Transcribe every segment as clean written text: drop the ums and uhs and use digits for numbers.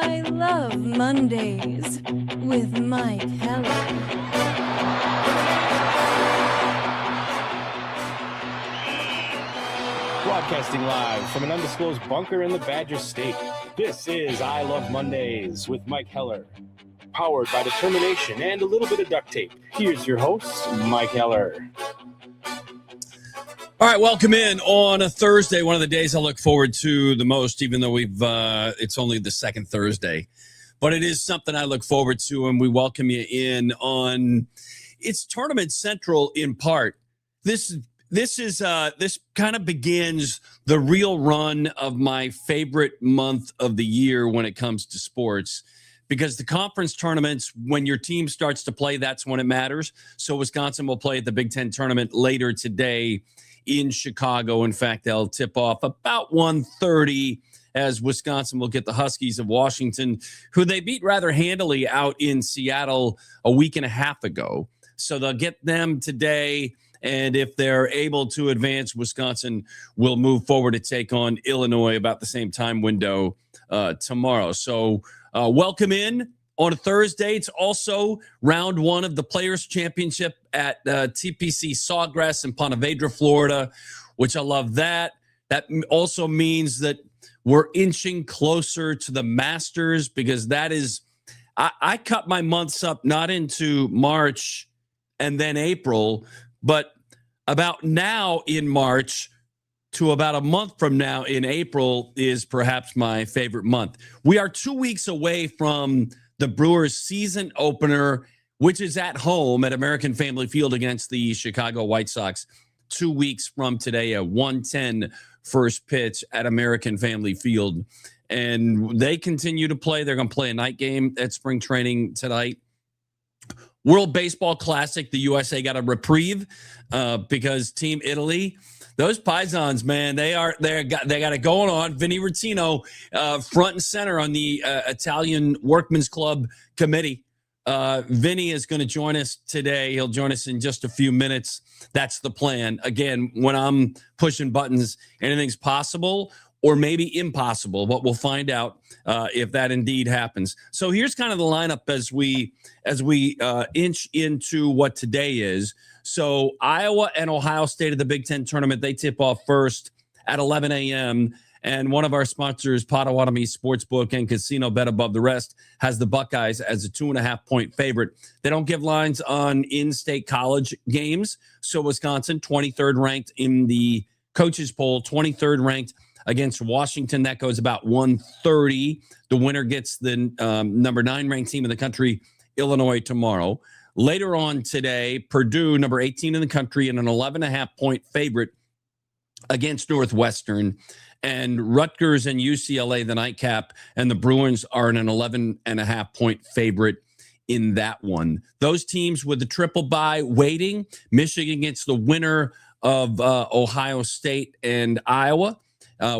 I love Mondays with Mike Heller. Broadcasting live from an undisclosed bunker in the Badger State, this is I Love Mondays with Mike Heller. Powered by determination and a little bit of duct tape. Here's your host, Mike Heller. All right, welcome in on a Thursday, one of the days I look forward to the most, even though it's only the second Thursday. But it is something I look forward to, and we welcome you in on it's Tournament Central in part. This kind of begins the real run of my favorite month of the year when it comes to sports, because the conference tournaments, when your team starts to play, that's when it matters. So Wisconsin will play at the Big Ten tournament later today in Chicago. In fact, they'll tip off about 1:30 as Wisconsin will get the Huskies of Washington, who they beat rather handily out in Seattle a week and a half ago. So they'll get them today. And if they're able to advance, Wisconsin will move forward to take on Illinois about the same time window tomorrow. So welcome in on a Thursday. It's also round one of the Players' Championship at TPC Sawgrass in Ponte Vedra, Florida, which I love that. That also means that we're inching closer to the Masters, because that is – I cut my months up not into March and then April, but about now in March to about a month from now in April is perhaps my favorite month. We are 2 weeks away from the Brewers season opener, which is at home at American Family Field against the Chicago White Sox 2 weeks from today, a 1:10 first pitch at American Family Field. And they continue to play. They're going to play a night game at spring training tonight. World Baseball Classic, the USA got a reprieve because Team Italy, those Pisons, man, they got it going on. Vinny Rottino, front and center on the Italian Workmen's Club committee. Vinny is going to join us today. He'll join us in just a few minutes. That's the plan. Again, when I'm pushing buttons, anything's possible or maybe impossible, but we'll find out if that indeed happens. So here's kind of the lineup as we inch into what today is. So Iowa and Ohio State at the Big Ten tournament, they tip off first at 11 a.m. And one of our sponsors, Potawatomi Sportsbook and Casino Bet Above the Rest, has the Buckeyes as a 2.5-point favorite. They don't give lines on in-state college games. So Wisconsin, 23rd ranked in the coaches poll, 23rd ranked against Washington. That goes about 1:30. The winner gets the number 9 ranked team in the country, Illinois, tomorrow. Later on today, Purdue, number 18 in the country, and an 11.5-point favorite against Northwestern. And Rutgers and UCLA, the nightcap, and the Bruins are an 11.5-point favorite in that one. Those teams with the triple bye waiting. Michigan against the winner of Ohio State and Iowa.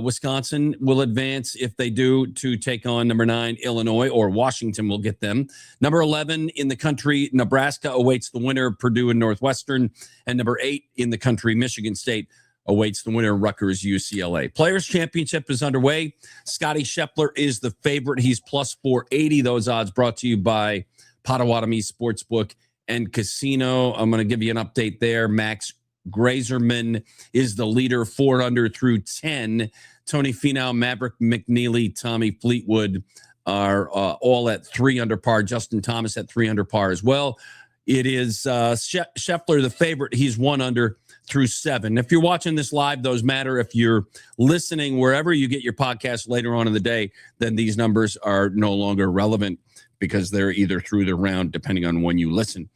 Wisconsin will advance if they do to take on number 9, Illinois, or Washington will get them. Number 11 in the country, Nebraska awaits the winner, Purdue and Northwestern. And number 8 in the country, Michigan State, awaits the winner, Rutgers, UCLA. Players' Championship is underway. Scotty Scheffler is the favorite. He's plus 480. Those odds brought to you by Potawatomi Sportsbook and Casino. I'm going to give you an update there. Max Grazerman is the leader, 4 under through 10. Tony Finau, Maverick McNeely, Tommy Fleetwood are all at 3 under par. Justin Thomas at 3 under par as well. It is Scheffler, the favorite. He's 1 under through 7. If you're watching this live, those matter. If you're listening wherever you get your podcast later on in the day, then these numbers are no longer relevant because they're either through the round, depending on when you listen.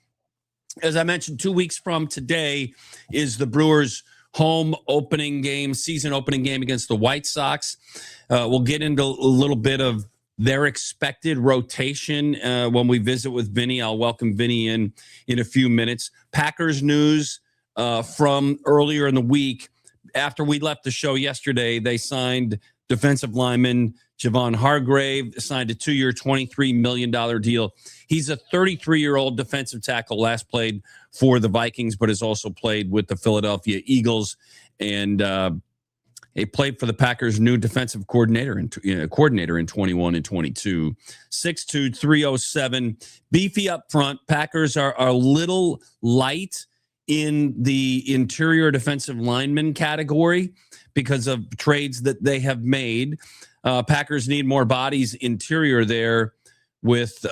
As I mentioned, 2 weeks from today is the Brewers' home opening game, season opening game against the White Sox. We'll get into a little bit of their expected rotation when we visit with Vinny. I'll welcome Vinny in a few minutes. Packers news from earlier in the week. After we left the show yesterday, they signed defensive lineman Javon Hargrave, signed a 2-year, $23 million deal. He's a 33-year-old defensive tackle, last played for the Vikings, but has also played with the Philadelphia Eagles. And He played for the Packers' new defensive coordinator in 21 and 22. 6'2", 307. Beefy up front. Packers are a little light in the interior defensive lineman category because of trades that they have made. Packers need more bodies interior there with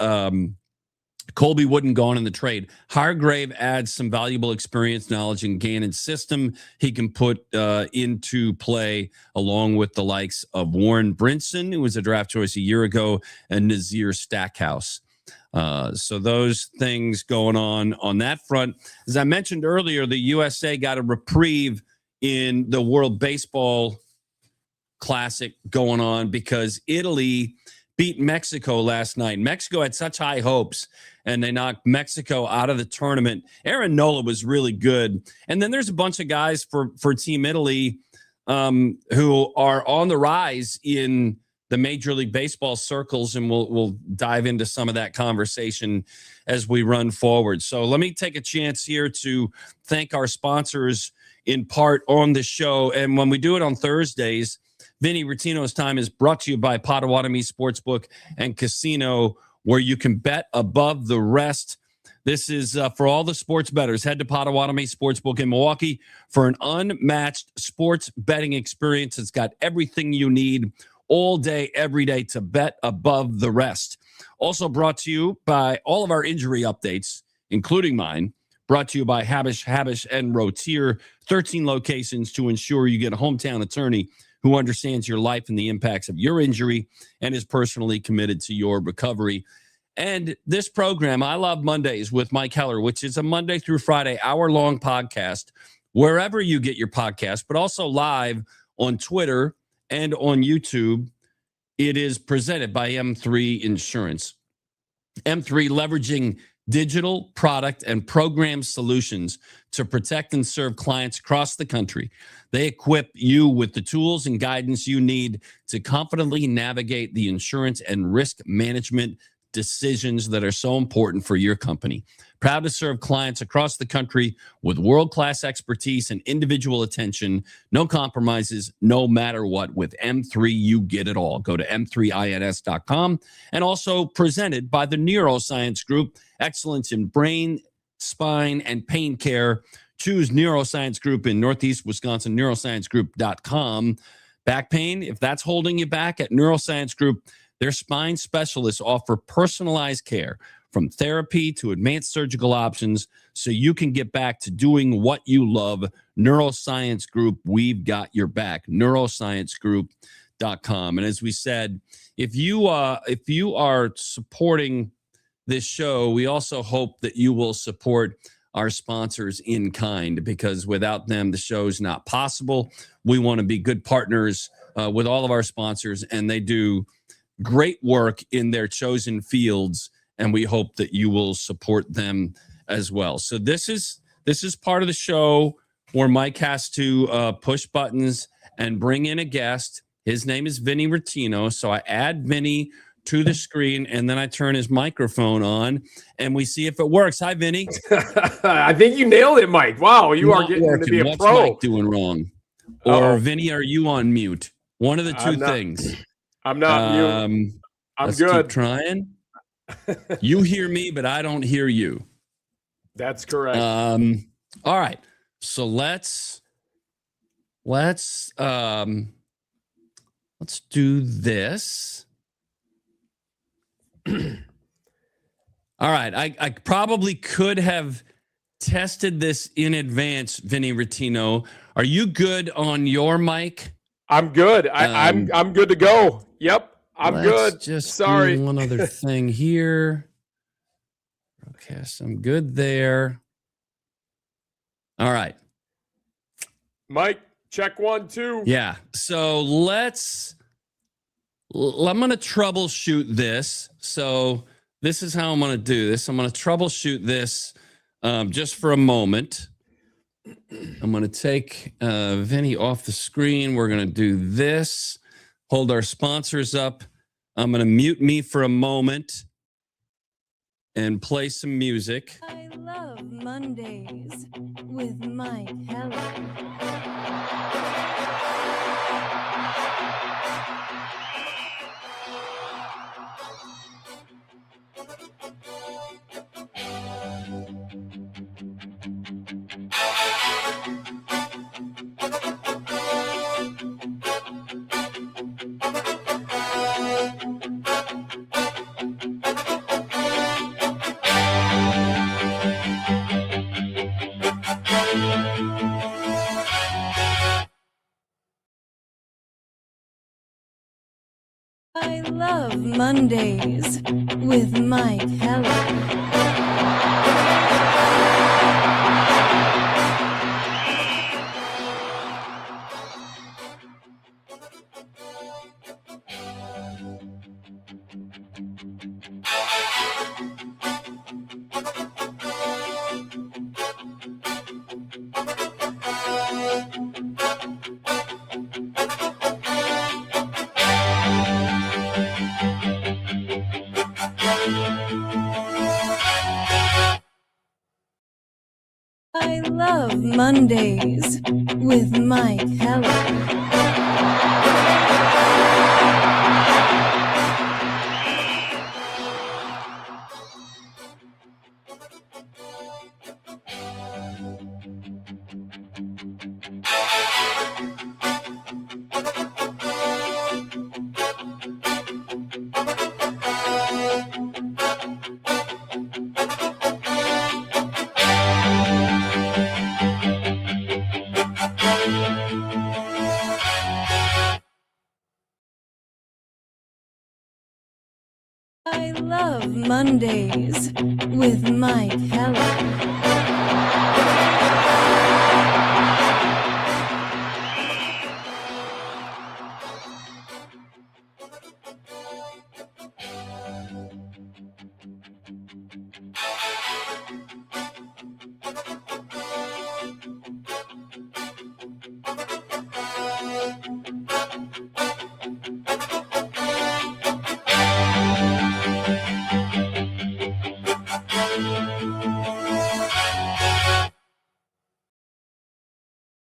Kobi Wooden gone in the trade. Hargrave adds some valuable experience, knowledge, and Gannon's system he can put into play along with the likes of Warren Brinson, who was a draft choice a year ago, and Nazir Stackhouse. So those things going on that front. As I mentioned earlier, the USA got a reprieve in the World Baseball Classic going on because Italy beat Mexico last night. Mexico had such high hopes, and they knocked Mexico out of the tournament. Aaron Nola was really good. And then there's a bunch of guys for Team Italy who are on the rise in the Major League Baseball circles, and we'll dive into some of that conversation as we run forward. So let me take a chance here to thank our sponsors in part on the show. And when we do it on Thursdays, Vinny Rottino's time is brought to you by Potawatomi Sportsbook and Casino, where you can bet above the rest. This is for all the sports bettors. Head to Potawatomi Sportsbook in Milwaukee for an unmatched sports betting experience. It's got everything you need all day, every day to bet above the rest. Also brought to you by all of our injury updates, including mine. Brought to you by Habish and Rotier. 13 locations to ensure you get a hometown attorney who understands your life and the impacts of your injury and is personally committed to your recovery. And this program, I Love Mondays with Mike Heller, which is a Monday through Friday, hour-long podcast, wherever you get your podcast, but also live on Twitter and on YouTube. It is presented by M3 Insurance. M3 leveraging digital product and program solutions to protect and serve clients across the country. They equip you with the tools and guidance you need to confidently navigate the insurance and risk management decisions that are so important for your company. Proud to serve clients across the country with world-class expertise and individual attention. No compromises, no matter what. With M3, you get it all. Go to m3ins.com. And also presented by the Neuroscience Group. Excellence in brain, spine, and pain care. Choose Neuroscience Group in Northeast Wisconsin, neurosciencegroup.com. Back pain, if that's holding you back, at Neuroscience Group, their spine specialists offer personalized care from therapy to advanced surgical options so you can get back to doing what you love. Neuroscience Group, we've got your back. Neurosciencegroup.com. And as we said, if you are supporting this show, we also hope that you will support our sponsors in kind, because without them, the show's not possible. We want to be good partners with all of our sponsors, and they do great work in their chosen fields, and we hope that you will support them as well. So this is part of the show where Mike has to push buttons and bring in a guest. His name is Vinny Rottino, so I add Vinny to the screen, and then I turn his microphone on, and we see if it works. Hi, Vinny. I think you nailed it, Mike. Wow, you are getting to be a What's pro. Mike doing wrong? Or Vinny, are you on mute? One of the two things. I'm not mute. I'm good. Keep trying. You hear me, but I don't hear you. That's correct. All right. So let's do this. All right. I probably could have tested this in advance, Vinny Rottino. Are you good on your mic? I'm good. I'm good to go. Yep. I'm good. Just sorry. One other thing here. Okay, so I'm good there. All right. Mike, check 1, 2. Yeah. So I'm going to troubleshoot this. So this is how I'm going to do this. I'm going to troubleshoot this just for a moment. I'm going to take Vinny off the screen. We're going to do this. Hold our sponsors up. I'm going to mute me for a moment and play some music. I love Mondays with Mike Heller. love Mondays with Mike Heller. I love Mondays with Mike Heller. I love Mondays with Mike Heller.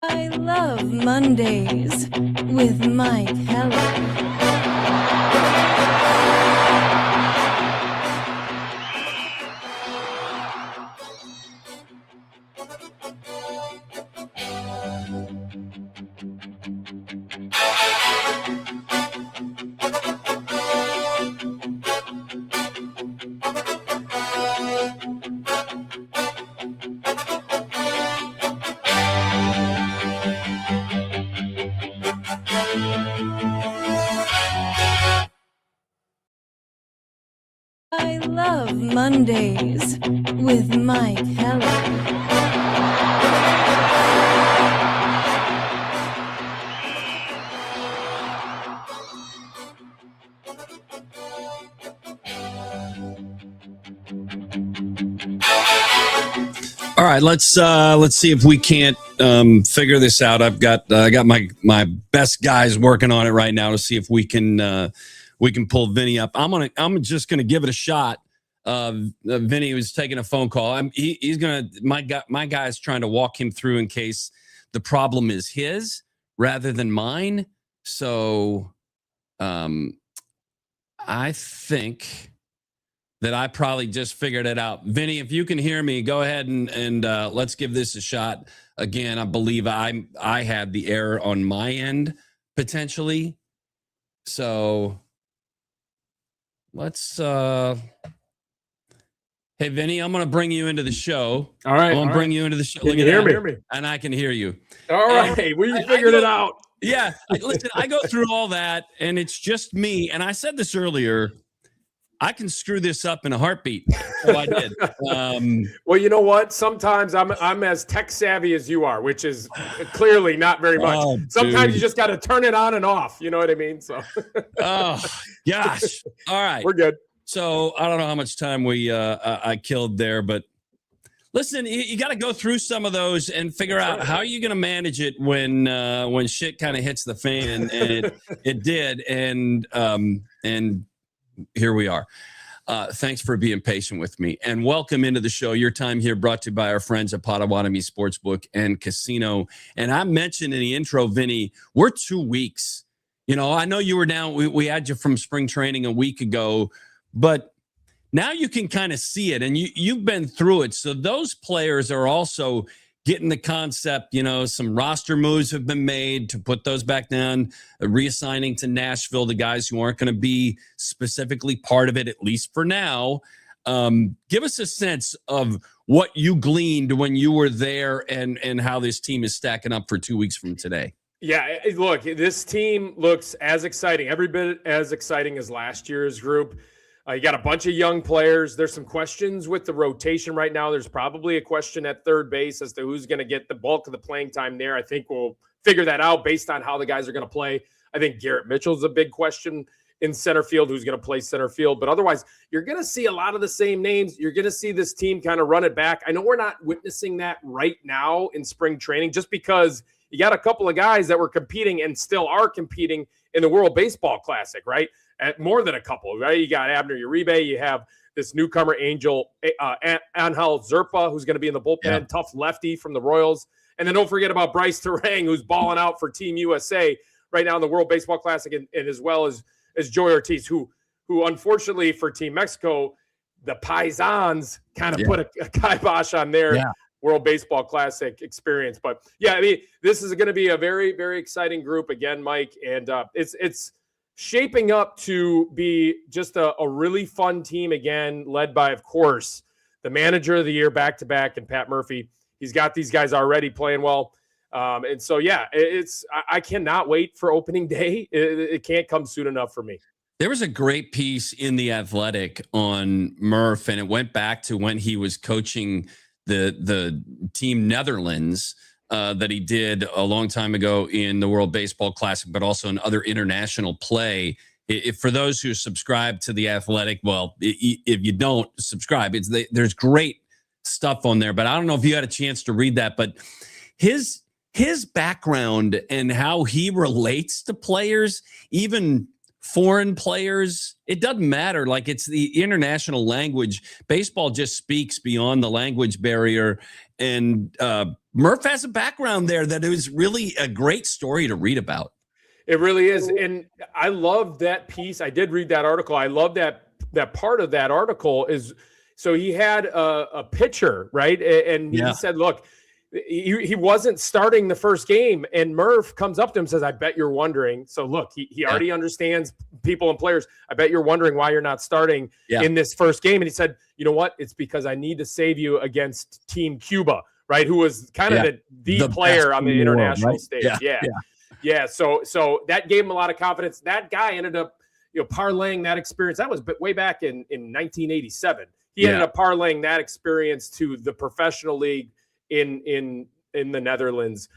I love Mondays with Mike Heller. I love Mondays with Mike Heller. All right, let's see if we can't figure this out. I got my best guys working on it right now to see if we can pull Vinny up. I'm just gonna give it a shot. Vinny was taking a phone call. My guy's trying to walk him through in case the problem is his rather than mine. So, I think that I probably just figured it out. Vinny, if you can hear me, go ahead and let's give this a shot. Again, I believe I had the error on my end potentially. So let's hey Vinny, I'm gonna bring you into the show. All right. I'm gonna bring you into the show. Can you hear me? And I can hear you. All right. We figured it out. Yeah. Listen, I go through all that and it's just me. And I said this earlier. I can screw this up in a heartbeat. So I did. Well, you know what? Sometimes I'm as tech savvy as you are, which is clearly not very much. Oh, Sometimes dude. you just got to turn it on and off. You know what I mean? So. Oh gosh. All right. We're good. So I don't know how much time I killed there, but listen, you got to go through some of those and figure out how you're going to manage it when shit kind of hits the fan, and it did, and here we are. Thanks for being patient with me, and welcome into the show. Your time here brought to you by our friends at Potawatomi Sportsbook and Casino. And I mentioned in the intro, Vinny, we're 2 weeks. You know, I know you were down. We had you from spring training a week ago, but now you can kind of see it, and you've been through it. So those players are also getting the concept. You know, some roster moves have been made to put those back down, reassigning to Nashville the guys who aren't going to be specifically part of it, at least for now. Give us a sense of what you gleaned when you were there and how this team is stacking up for 2 weeks from today. Yeah, look, this team looks as exciting, every bit as exciting as last year's group. You got a bunch of young players. There's some questions with the rotation right now. There's probably a question at third base as to who's going to get the bulk of the playing time there. I think we'll figure that out based on how the guys are going to play. I think Garrett Mitchell's a big question in center field, who's going to play center field. But otherwise, you're going to see a lot of the same names. You're going to see this team kind of run it back. I know we're not witnessing that right now in spring training just because you got a couple of guys that were competing and still are competing in the World Baseball Classic, right? At more than a couple, right? You got Abner Uribe. You have this newcomer Angel Angel Zerpa, who's going to be in the bullpen, tough lefty from the Royals. And then don't forget about Bryce Terang, who's balling out for Team USA right now in the World Baseball Classic, and as well as Joey Ortiz, who unfortunately for Team Mexico, the Paisans kind of put a kibosh on their World Baseball Classic experience. But yeah, I mean, this is going to be a very, very exciting group again, Mike, and it's shaping up to be just a really fun team again, led by, of course, the manager of the year back-to-back and Pat Murphy. He's got these guys already playing well. And so, yeah, I cannot wait for opening day. It can't come soon enough for me. There was a great piece in The Athletic on Murph, and it went back to when he was coaching the team Netherlands that he did a long time ago in the World Baseball Classic, but also in other international play. For those who subscribe to The Athletic, well, if you don't subscribe, there's great stuff on there, but I don't know if you had a chance to read that, but his background and how he relates to players, even foreign players, it doesn't matter. Like, it's the international language. Baseball just speaks beyond the language barrier. And Murph has a background there that is really a great story to read about. It really is. And I love that piece. I did read that article. I love that part of that article is, so he had a pitcher, right? And he said, look, he wasn't starting the first game, and Murph comes up to him and says, I bet you're wondering. So look, he already understands people and players. I bet you're wondering why you're not starting in this first game. And he said, you know what? It's because I need to save you against Team Cuba, right? Who was kind of the player on the international stage. Yeah. So that gave him a lot of confidence. That guy ended up, parlaying that experience. That was way back in 1987. He ended up parlaying that experience to the professional league in the Netherlands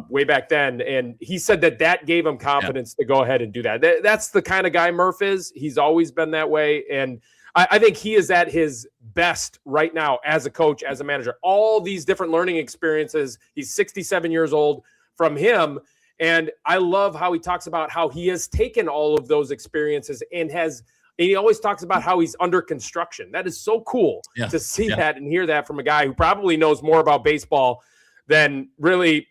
way back then. And he said that gave him confidence to go ahead and do that. That's the kind of guy Murph is. He's always been that way. And I think he is at his best right now as a coach, as a manager. All these different learning experiences. He's 67 years old from him. And I love how he talks about how he has taken all of those experiences and he always talks about how he's under construction. That is so cool to see that and hear that from a guy who probably knows more about baseball than really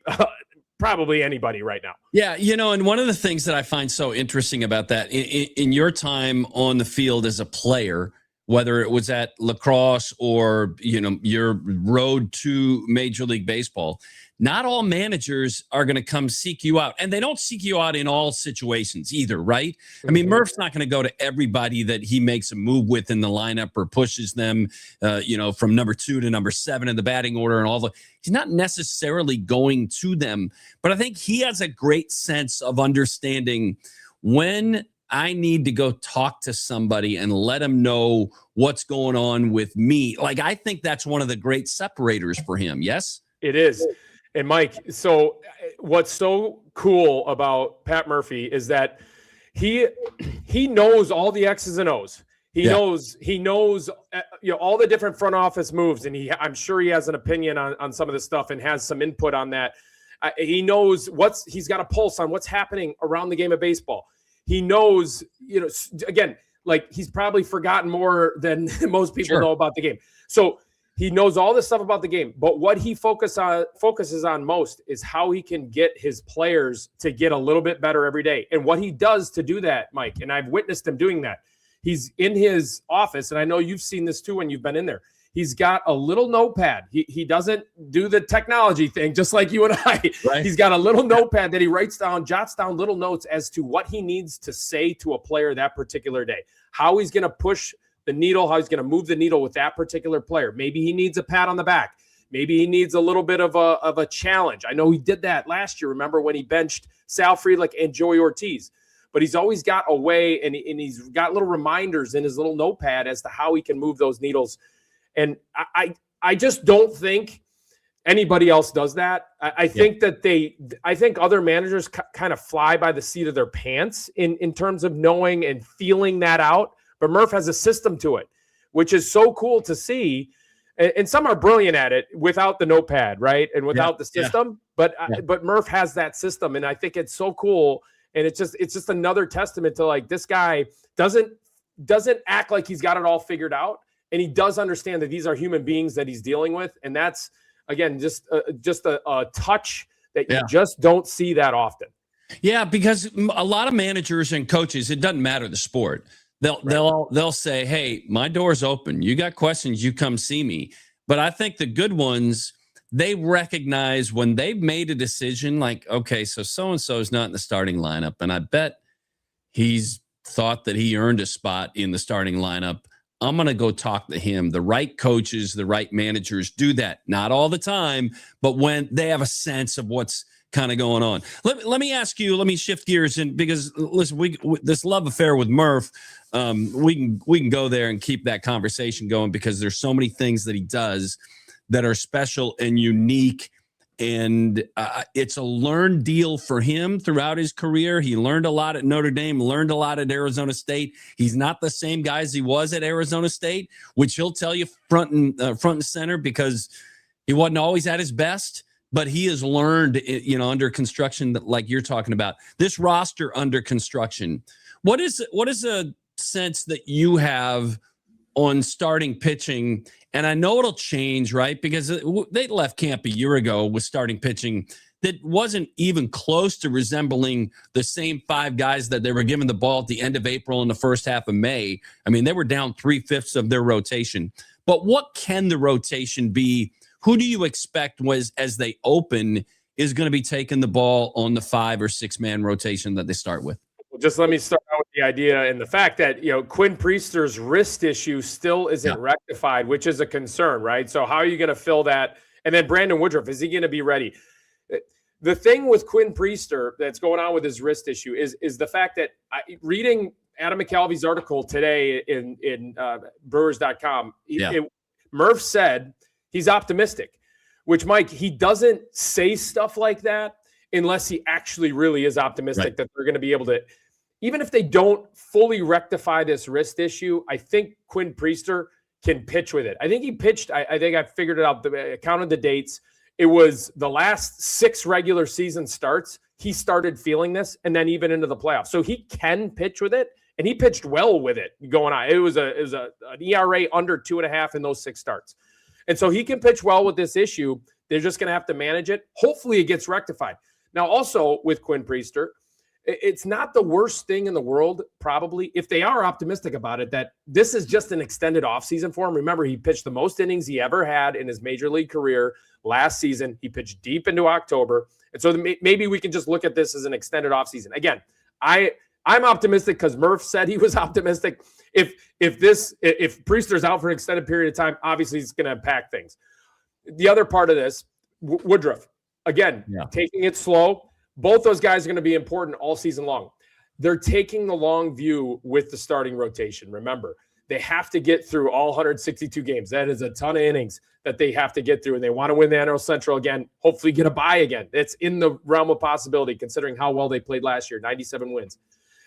probably anybody right now. Yeah, and one of the things that I find so interesting about that, in your time on the field as a player, whether it was at lacrosse or, your road to Major League Baseball, not all managers are going to come seek you out. And they don't seek you out in all situations either, right? I mean, Murph's not going to go to everybody that he makes a move with in the lineup or pushes them, from number 2 to number 7 in the batting order and all the. He's not necessarily going to them. But I think he has a great sense of understanding when I need to go talk to somebody and let them know what's going on with me. Like, I think that's one of the great separators for him. Yes, it is. And Mike, so what's so cool about Pat Murphy is that he knows all the X's and O's. He knows all the different front office moves, and I'm sure he has an opinion on some of this stuff and has some input on that. He knows he's got a pulse on what's happening around the game of baseball. He knows, again, like, he's probably forgotten more than most people know about the game. So he knows all this stuff about the game, but what he focuses on most is how he can get his players to get a little bit better every day. And what he does to do that, Mike, and I've witnessed him doing that. He's in his office, and I know you've seen this too when you've been in there. He's got a little notepad. He doesn't do the technology thing just like you and I. Right. He's got a little notepad that he jots down little notes as to what he needs to say to a player that particular day, how he's going to push the needle, how he's going to move the needle with that particular player. Maybe he needs a pat on the back. Maybe he needs a little bit of a challenge. I know he did that last year. Remember when he benched Sal Frelick and Joey Ortiz? But he's always got a way, and he's got little reminders in his little notepad as to how he can move those needles. And I just don't think anybody else does that. I think that I think other managers kind of fly by the seat of their pants in terms of knowing and feeling that out. But Murph has a system to it, which is so cool to see. And some are brilliant at it without the notepad, right? And without the system. But Murph has that system, and I think it's so cool. And it's just another testament to, like, this guy doesn't act like he's got it all figured out, and he does understand that these are human beings that he's dealing with, and that's, again, just a touch that you just don't see that often. Yeah, because a lot of managers and coaches, it doesn't matter the sport. They'll say, "Hey, my door's open. You got questions, you come see me." But I think the good ones, they recognize when they've made a decision, like, okay, so and so is not in the starting lineup, and I bet he's thought that he earned a spot in the starting lineup. I'm going to go talk to him. The right coaches, the right managers do that. Not all the time, but when they have a sense of what's kind of going on. Let me ask you, let me shift gears, and because listen, we this love affair with Murph, we can go there and keep that conversation going, because there's so many things that he does that are special and unique. And it's a learned deal for him throughout his career. He learned a lot at Notre Dame, learned a lot at Arizona State. He's not the same guy as he was at Arizona State, which he'll tell you front and center, because he wasn't always at his best. But he has learned, under construction, that, like you're talking about, this roster under construction. What is a sense that you have on starting pitching? And I know it'll change, right? Because they left camp a year ago with starting pitching that wasn't even close to resembling the same five guys that they were giving the ball at the end of April and the first half of May. I mean, they were down 3/5 of their rotation. But what can the rotation be? Who do you expect as they open is going to be taking the ball on the 5 or 6 man rotation that they start with? Well, just let me start out with the idea and the fact that, Quinn Priester's wrist issue still isn't rectified, which is a concern, right? So how are you going to fill that? And then Brandon Woodruff, is he going to be ready? The thing with Quinn Priester that's going on with his wrist issue is the fact that reading Adam McCalvy's article today in Brewers.com, Murph said he's optimistic, which, Mike, he doesn't say stuff like that unless he actually really is optimistic that they're going to be able to, even if they don't fully rectify this wrist issue, I think Quinn Priester can pitch with it. I think he pitched, I think I figured it out, I counted the dates. It was the last 6 regular season starts. He started feeling this, and then even into the playoffs. So he can pitch with it, and he pitched well with it going on. It was an ERA under 2.5 in those 6 starts. And so he can pitch well with this issue. They're just going to have to manage it. Hopefully it gets rectified. Now, also with Quinn Priester, it's not the worst thing in the world, probably, if they are optimistic about it, that this is just an extended offseason for him. Remember, he pitched the most innings he ever had in his major league career last season. He pitched deep into October. And so maybe we can just look at this as an extended offseason. Again, I'm optimistic because Murph said he was optimistic. If Priester's out for an extended period of time, obviously he's going to impact things. The other part of this, Woodruff, again, taking it slow. Both those guys are going to be important all season long. They're taking the long view with the starting rotation. Remember, they have to get through all 162 games. That is a ton of innings that they have to get through, and they want to win the NL Central again, hopefully get a bye again. It's in the realm of possibility considering how well they played last year, 97 wins.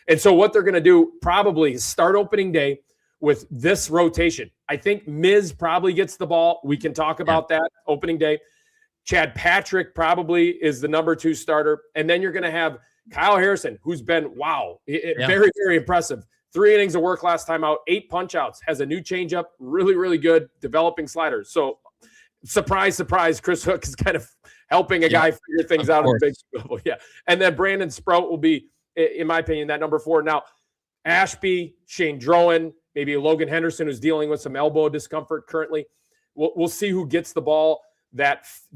And so what they're going to do probably is start opening day with this rotation. I think Miz probably gets the ball. We can talk about that opening day. Chad Patrick probably is the number 2 starter. And then you're going to have Kyle Harrison, who's been, very, very impressive. 3 innings of work last time out, 8 punch-outs, has a new changeup, really, really good, developing sliders. So surprise, surprise, Chris Hook is kind of helping a guy figure things out at the big level. Yeah. And then Brandon Sprout will be, in my opinion, that number 4. Now, Ashby, Shane Drowan, maybe Logan Henderson, who's dealing with some elbow discomfort currently. We'll see who gets the ball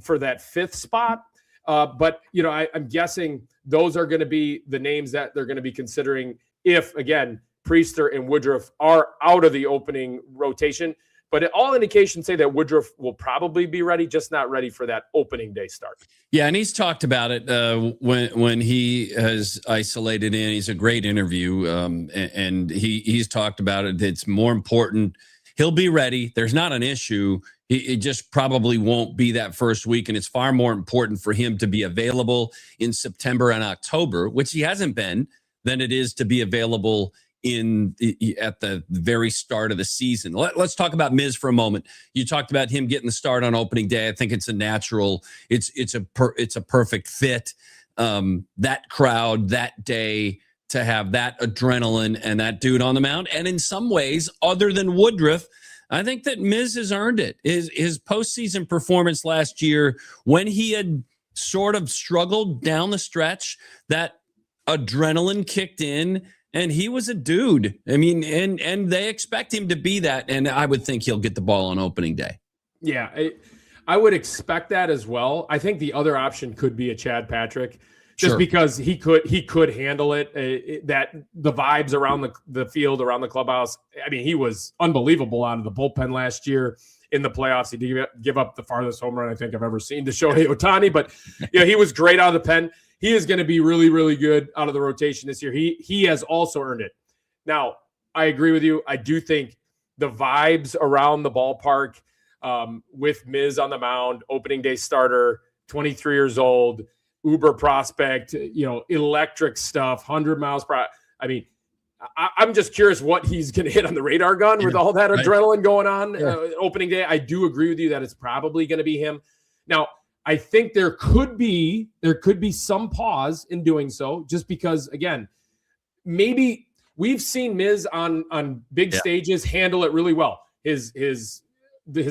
for that 5th spot. But, I'm guessing those are going to be the names that they're going to be considering if, again, Priester and Woodruff are out of the opening rotation. But all indications say that Woodruff will probably be ready, just not ready for that opening day start. Yeah, and he's talked about it when he has isolated in. He's a great interview, and he's talked about it. It's more important. He'll be ready. There's not an issue. It just probably won't be that first week, and it's far more important for him to be available in September and October, which he hasn't been, than it is to be available at the very start of the season. Let's talk about Miz for a moment. You talked about him getting the start on opening day. I think it's a natural. It's a perfect fit. That crowd that day, to have that adrenaline and that dude on the mound, and in some ways, other than Woodruff, I think that Miz has earned it. His postseason performance last year, when he had sort of struggled down the stretch, that adrenaline kicked in. And he was a dude. I mean, and they expect him to be that. And I would think he'll get the ball on opening day. Yeah, I would expect that as well. I think the other option could be a Chad Patrick, just because he could handle it. That the vibes around the field, around the clubhouse. I mean, he was unbelievable out of the bullpen last year in the playoffs. He did give up the farthest home run I think I've ever seen to Shohei Ohtani, but he was great out of the pen. He is going to be really, really good out of the rotation this year. He has also earned it. Now, I agree with you. I do think the vibes around the ballpark with Miz on the mound, opening day starter, 23 years old, uber prospect, electric stuff, 100 miles per hour. I mean, I'm just curious what he's going to hit on the radar gun with all that adrenaline going on opening day. I do agree with you that it's probably going to be him. Now, I think there could be some pause in doing so, just because, again, maybe we've seen Miz on big stages handle it really well. His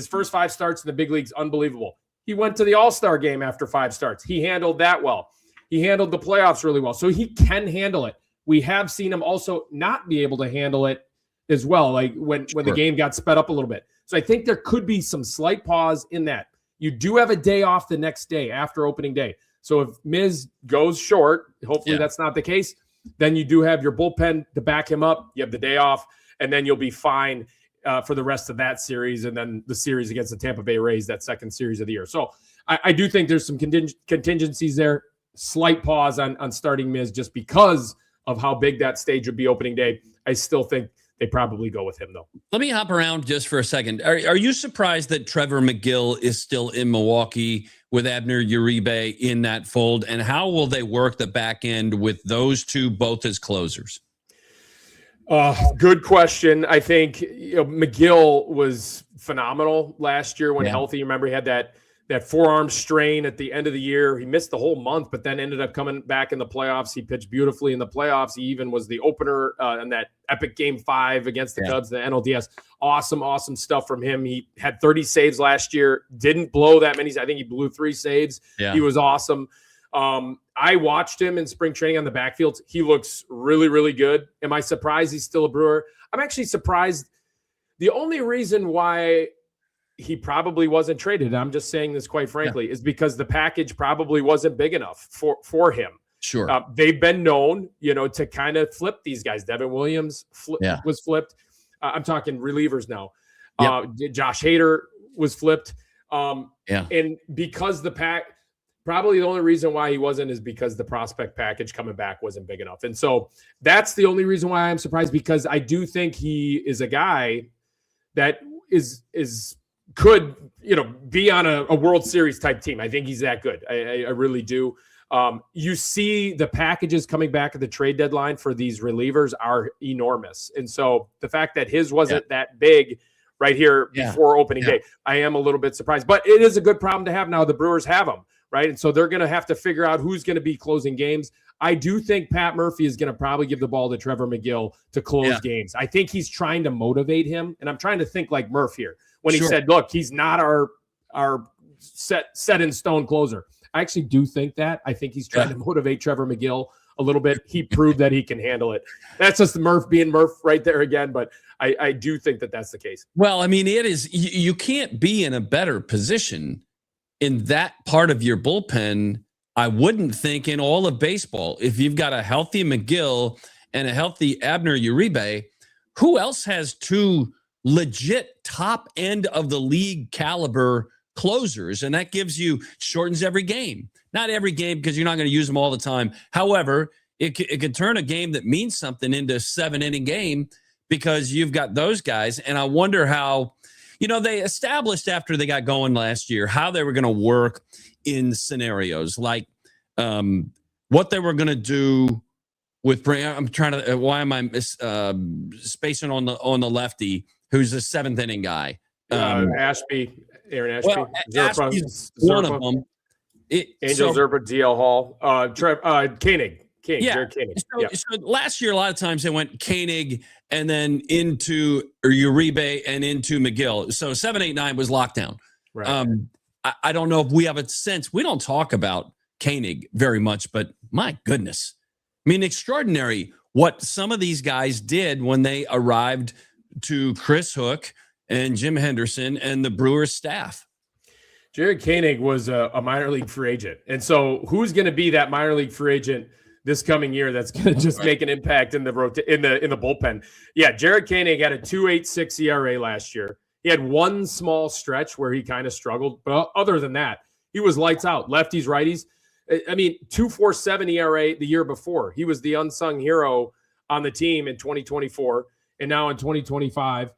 first 5 starts in the big leagues, unbelievable. He went to the All-Star game after 5 starts. He handled that well. He handled the playoffs really well. So he can handle it. We have seen him also not be able to handle it as well, like when the game got sped up a little bit. So I think there could be some slight pause in that. You do have a day off the next day after opening day. So if Miz goes short, hopefully that's not the case, then you do have your bullpen to back him up. You have the day off, and then you'll be fine for the rest of that series, and then the series against the Tampa Bay Rays, that second series of the year. So I do think there's some contingencies there. Slight pause on starting Miz just because of how big that stage would be opening day. I still think they probably go with him, though. Let me hop around just for a second. Are you surprised that Trevor McGill is still in Milwaukee with Abner Uribe in that fold? And how will they work the back end with those two both as closers? Good question. I think McGill was phenomenal last year when healthy. Remember, he had that forearm strain at the end of the year. He missed the whole month, but then ended up coming back in the playoffs. He pitched beautifully in the playoffs. He even was the opener in that epic Game 5 against the Cubs, the NLDS. Awesome stuff from him. He had 30 saves last year. Didn't blow that many. I think he blew 3 saves. Yeah. He was awesome. I watched him in spring training on the backfield. He looks really, really good. Am I surprised he's still a Brewer? I'm actually surprised. The only reason why he probably wasn't traded, and I'm just saying this quite frankly, is because the package probably wasn't big enough for him. Sure. They've been known, to kind of flip these guys. Devin Williams was flipped. I'm talking relievers now. Josh Hader was flipped. And because probably the only reason why he wasn't is because the prospect package coming back wasn't big enough. And so that's the only reason why I'm surprised, because I do think he is a guy that could be on a World Series type team. I think he's that good. I really do. You see the packages coming back at the trade deadline for these relievers are enormous. And so the fact that his wasn't that big right here before opening day, I am a little bit surprised. But it is a good problem to have now. The Brewers have them, right? And so they're going to have to figure out who's going to be closing games. I do think Pat Murphy is going to probably give the ball to Trevor McGill to close games. I think he's trying to motivate him. And I'm trying to think like Murph here when he said, look, he's not our set in stone closer. I actually do think that. I think he's trying to motivate Trevor McGill a little bit. He proved that he can handle it. That's just Murph being Murph right there again. But I do think that that's the case. Well, I mean, it is. You can't be in a better position in that part of your bullpen, I wouldn't think, in all of baseball. If you've got a healthy McGill and a healthy Abner Uribe, who else has 2 legit top end of the league caliber closers, and that shortens every game. Not every game, because you're not going to use them all the time. However, it could turn a game that means something into a 7-inning game because you've got those guys. And I wonder how, they established after they got going last year how they were going to work in scenarios like what they were going to do with. I'm trying to. Why am I spacing on the lefty who's a 7th-inning guy? Aaron Ashby. Well, Ashby's one of them. Angel Zerba, DL Hall, Koenig. Jared Koenig. So last year, a lot of times they went Koenig and then into Uribe and into McGill. So 7, 8, 9 was lockdown. Right. I don't know if we have a sense. We don't talk about Koenig very much, but my goodness. I mean, extraordinary what some of these guys did when they arrived to Chris Hook and Jim Henderson and the Brewers staff. Jared Koenig was a minor league free agent. And so who's going to be that minor league free agent this coming year that's going to just make an impact in the bullpen? Yeah, Jared Koenig had a 2.86 ERA last year. He had one small stretch where he kind of struggled. But other than that, he was lights out. Lefties, righties. I mean, 2.47 ERA the year before. He was the unsung hero on the team in 2024. And now in 2025,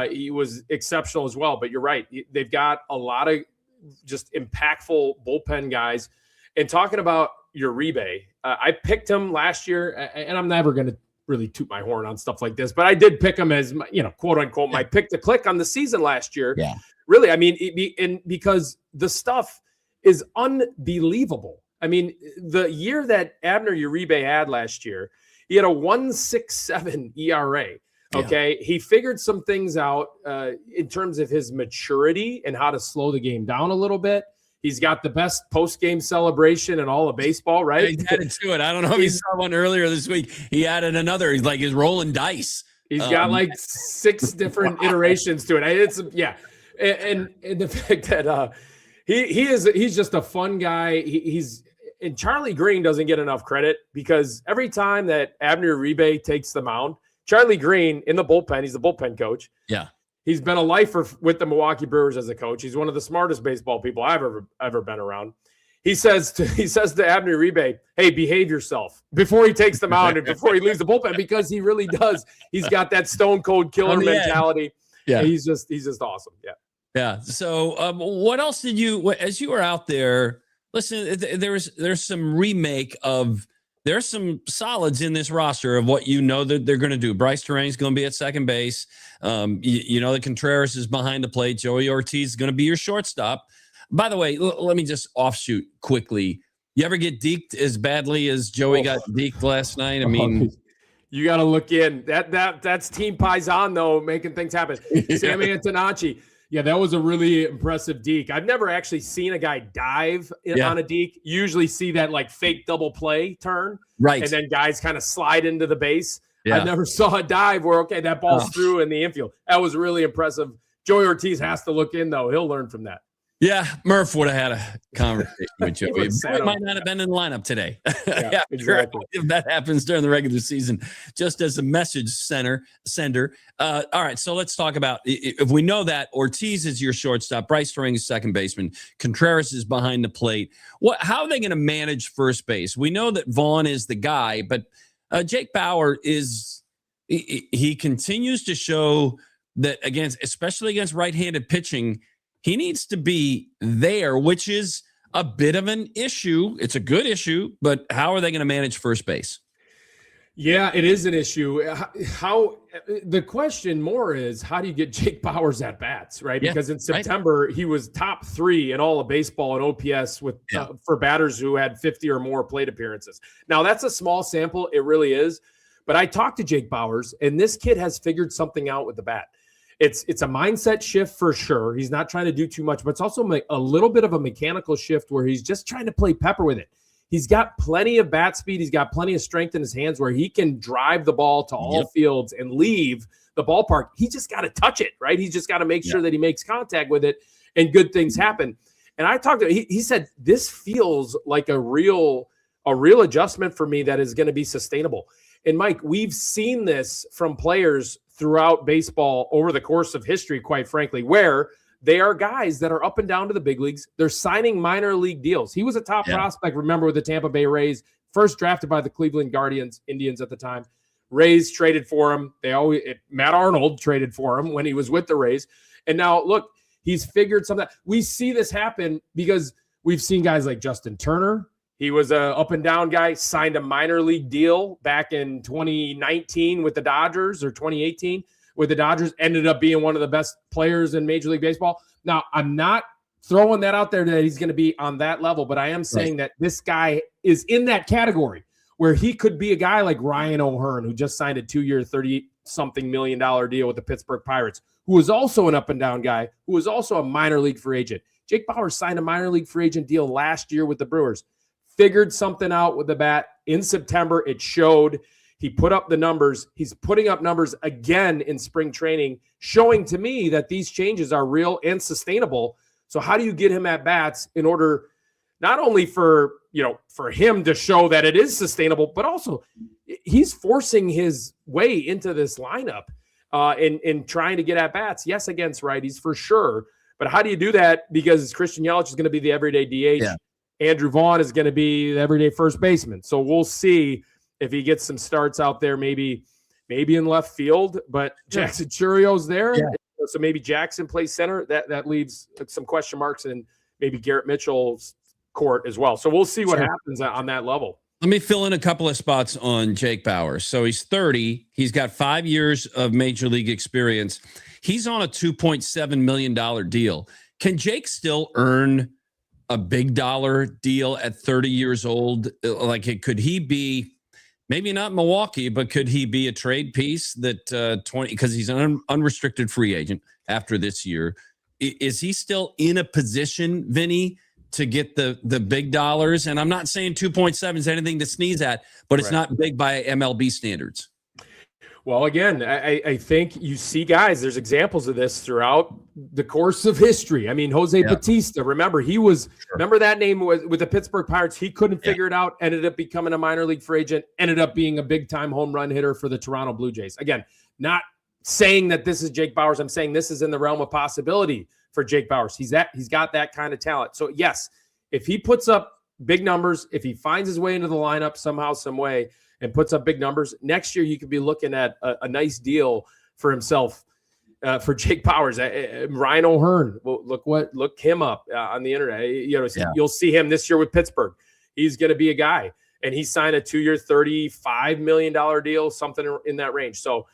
he was exceptional as well. But you're right. They've got a lot of just impactful bullpen guys. And talking about Uribe, I picked him last year, and I'm never going to really toot my horn on stuff like this, but I did pick him as, quote unquote, my pick to click on the season last year. Yeah. Really, I mean, because the stuff is unbelievable. I mean, the year that Abner Uribe had last year, he had a 1.67 ERA. Okay. Yeah. He figured some things out in terms of his maturity and how to slow the game down a little bit. He's got the best post-game celebration in all of baseball, right? He added to it. I don't know if you saw one earlier this week. He added another. He's like, he's rolling dice. He's got like 6 different iterations to it. And the fact that he's just a fun guy. And Charlie Green doesn't get enough credit because every time that Abner Uribe takes the mound, Charlie Green in the bullpen, he's the bullpen coach. Yeah. He's been a lifer with the Milwaukee Brewers as a coach. He's one of the smartest baseball people I've ever been around. He says to Abner Uribe, "Hey, behave yourself," before he takes them out and before he leaves the bullpen, because he really does. He's got that stone cold killer mentality. Yeah, he's just awesome. Yeah. Yeah. So, what else did you, as you were out there? Listen, there's some remake of. There's some solids in this roster of what that they're going to do. Bryce Terang's going to be at second base. That Contreras is behind the plate. Joey Ortiz is going to be your shortstop. By the way, let me just offshoot quickly. You ever get deked as badly as Joey got deked last night? I mean, you got to look in. That's Team Paisan, though, making things happen. Sam Antonacci. Yeah, that was a really impressive deke. I've never actually seen a guy dive on a deke. Usually see that like fake double play turn. Right. And then guys kind of slide into the base. Yeah. I never saw a dive where, that ball's through in the infield. That was really impressive. Joey Ortiz has to look in, though. He'll learn from that. Yeah, Murph would have had a conversation with Joey. He might not have been in the lineup today. Yeah, exactly. If that happens during the regular season, just as a message sender. All right, so let's talk about, if we know that Ortiz is your shortstop, Bryce Terang is second baseman, Contreras is behind the plate. How are they going to manage first base? We know that Vaughn is the guy, but Jake Bauer he continues to show that especially against right-handed pitching, he needs to be there, which is a bit of an issue. It's a good issue, but how are they going to manage first base? Yeah, it is an issue. How the question more is, how do you get Jake Bauer's at bats, right? Because in September, he was top 3 in all of baseball and OPS for batters who had 50 or more plate appearances. Now, that's a small sample. It really is. But I talked to Jake Bauers, and this kid has figured something out with the bat. It's a mindset shift for sure. He's not trying to do too much, but it's also a little bit of a mechanical shift where he's just trying to play pepper with it. He's got plenty of bat speed. He's got plenty of strength in his hands where he can drive the ball to all fields and leave the ballpark. He just got to touch it, right? He's just got to make sure that he makes contact with it and good things happen. And I talked to him. He said, this feels like a real adjustment for me that is going to be sustainable. And Mike, we've seen this from players throughout baseball over the course of history, quite frankly, where they are guys that are up and down to the big leagues. They're signing minor league deals. He was a top prospect, remember, with the Tampa Bay Rays, first drafted by the Cleveland Indians at the time. Rays traded for him. Matt Arnold traded for him when he was with the Rays. And now, look, he's figured something. We see this happen because we've seen guys like Justin Turner. He was a up and down guy, signed a minor league deal back in 2019 with the Dodgers, or 2018 with the Dodgers, ended up being one of the best players in Major League Baseball. Now, I'm not throwing that out there that he's going to be on that level, but I am saying that this guy is in that category where he could be a guy like Ryan O'Hearn, who just signed a 2-year, $30-something million deal with the Pittsburgh Pirates, who was also an up and down guy, who was also a minor league free agent. Jake Bauer signed a minor league free agent deal last year with the Brewers. Figured something out with the bat in September. It showed. He put up the numbers. He's putting up numbers again in spring training, showing to me that these changes are real and sustainable. So how do you get him at bats in order not only for him to show that it is sustainable, but also he's forcing his way into this lineup in trying to get at bats. Yes, against righties for sure. But how do you do that? Because Christian Yelich is going to be the everyday DH. Yeah. Andrew Vaughn is going to be the everyday first baseman. So we'll see if he gets some starts out there, maybe in left field. But Jackson Churio's there. Yeah. So maybe Jackson plays center. That leaves some question marks in maybe Garrett Mitchell's court as well. So we'll see what happens on that level. Let me fill in a couple of spots on Jake Bauer. So he's 30. He's got 5 years of major league experience. He's on a $2.7 million deal. Can Jake still earn a big dollar deal at 30 years old? Could he be, maybe not Milwaukee, but could he be a trade piece that 20, because he's an unrestricted free agent after this year? Is he still in a position, Vinny, to get the big dollars? And I'm not saying 2.7 is anything to sneeze at, but it's not big by MLB standards. Well, again, I think you see guys, there's examples of this throughout the course of history. I mean, Jose Bautista, remember, remember that name was with the Pittsburgh Pirates. He couldn't figure it out, ended up becoming a minor league free agent, ended up being a big time home run hitter for the Toronto Blue Jays. Again, not saying that this is Jake Bauers. I'm saying this is in the realm of possibility for Jake Bauers. He's got that kind of talent. So yes, if he puts up big numbers, if he finds his way into the lineup somehow, some way, and puts up big numbers, next year you could be looking at a nice deal for himself, for Jake Bauers. Ryan O'Hearn, look him up on the internet. You'll see him this year with Pittsburgh. He's going to be a guy, and he signed a 2-year, $35 million deal, something in that range. So,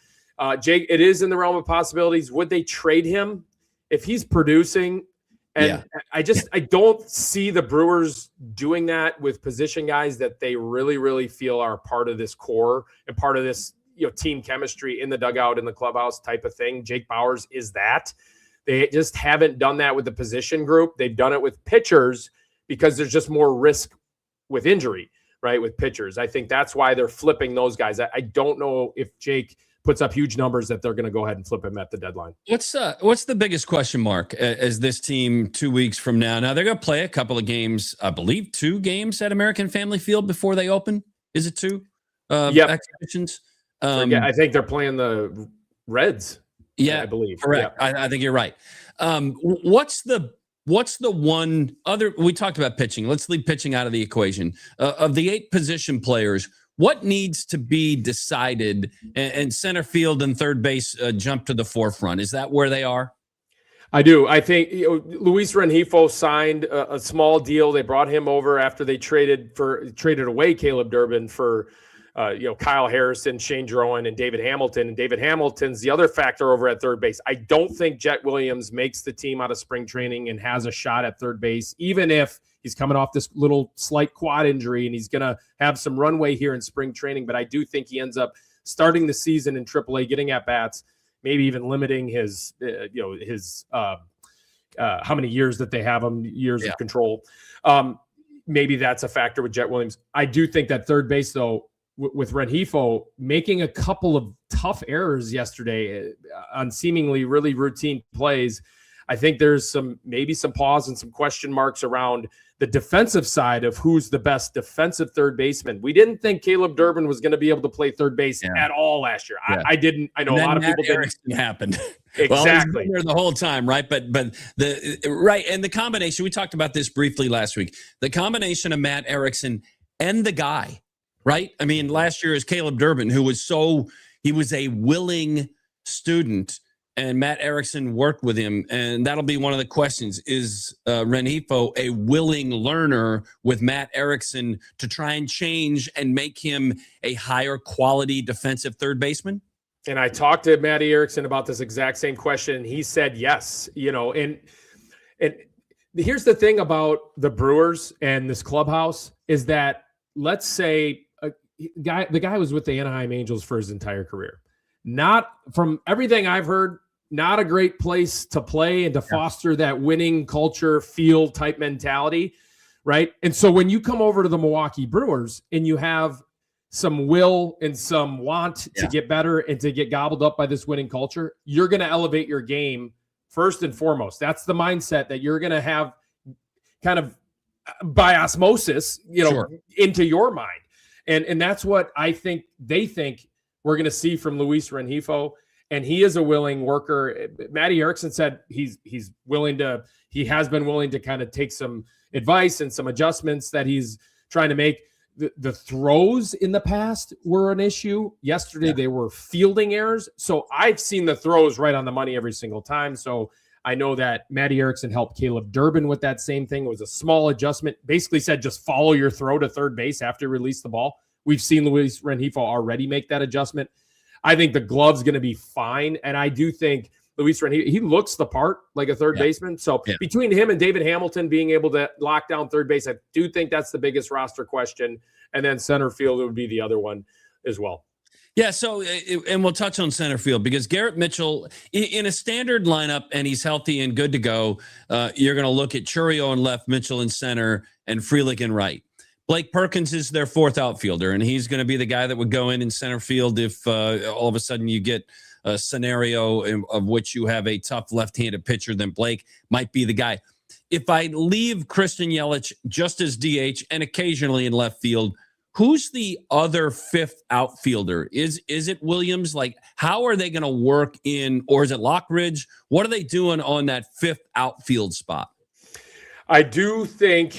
Jake, it is in the realm of possibilities. Would they trade him if he's producing? And I don't see the Brewers doing that with position guys that they really, really feel are part of this core and part of this, team chemistry in the dugout, in the clubhouse type of thing. Jake Bauers is that. They just haven't done that with the position group. They've done it with pitchers because there's just more risk with injury, right? With pitchers. I think that's why they're flipping those guys. I don't know if Jake puts up huge numbers that they're going to go ahead and flip him at the deadline. What's the biggest question mark as this team 2 weeks from now? Now they're going to play a couple of games, I believe 2 games at American Family Field before they open. Is it 2? Exhibitions. I think they're playing the Reds. Yeah, I believe. Correct. Yeah. I think you're right. What's the one other? We talked about pitching. Let's leave pitching out of the equation. Of the 8 position players, what needs to be decided, and center field and third base jump to the forefront? Is that where they are? I do. I think Luis Rengifo signed a small deal. They brought him over after they traded away Caleb Durbin for Kyle Harrison, Shane Drowan, and David Hamilton. And David Hamilton's the other factor over at third base. I don't think Jet Williams makes the team out of spring training and has a shot at third base, even if he's coming off this little slight quad injury and he's going to have some runway here in spring training. But I do think he ends up starting the season in AAA, getting at bats, maybe even limiting his how many years that they have him, years of control. Maybe that's a factor with Jet Williams. I do think that third base, though, with Rengifo making a couple of tough errors yesterday on seemingly really routine plays, I think there's maybe some pause and some question marks around the defensive side of who's the best defensive third baseman. We didn't think Caleb Durbin was going to be able to play third base at all last year. I didn't. I know a lot of people didn't. Happened. Exactly. Well, he's been there the whole time, right? But and the combination, we talked about this briefly last week. The combination of Matt Erickson and the guy, right? I mean, last year is Caleb Durbin, who was he was a willing student, and Matt Erickson worked with him. And that'll be one of the questions. Is Rengifo a willing learner with Matt Erickson to try and change and make him a higher quality defensive third baseman? And I talked to Matty Erickson about this exact same question, and he said yes. And here's the thing about the Brewers and this clubhouse is that, let's say the guy was with the Anaheim Angels for his entire career. Not, from everything I've heard, not a great place to play and to foster that winning culture, feel type mentality, right? And so when you come over to the Milwaukee Brewers and you have some will and some want to get better and to get gobbled up by this winning culture, you're going to elevate your game first and foremost. That's the mindset that you're going to have kind of by osmosis, into your mind. And that's what I think they think we're going to see from Luis Rengifo. And he is a willing worker. Matty Erickson said he has been willing to kind of take some advice and some adjustments that he's trying to make. The throws in the past were an issue. Yesterday, they were fielding errors. So I've seen the throws right on the money every single time. So I know that Matty Erickson helped Caleb Durbin with that same thing. It was a small adjustment. Basically said, just follow your throw to third base after you release the ball. We've seen Luis Rengifo already make that adjustment. I think the glove's going to be fine. And I do think Luis Rengifo, he looks the part like a third baseman. So between him and David Hamilton being able to lock down third base, I do think that's the biggest roster question. And then center field would be the other one as well. Yeah, so, and we'll touch on center field because Garrett Mitchell, in a standard lineup, and he's healthy and good to go, you're going to look at Churio in left, Mitchell in center, and Frelick in right. Blake Perkins is their fourth outfielder, and he's going to be the guy that would go in center field if all of a sudden you get a scenario of which you have a tough left-handed pitcher, then Blake might be the guy. If I leave Christian Yelich just as DH and occasionally in left field, who's the other fifth outfielder? Is it Williams? Like, how are they going to work in, or is it Lockridge? What are they doing on that fifth outfield spot? I do think,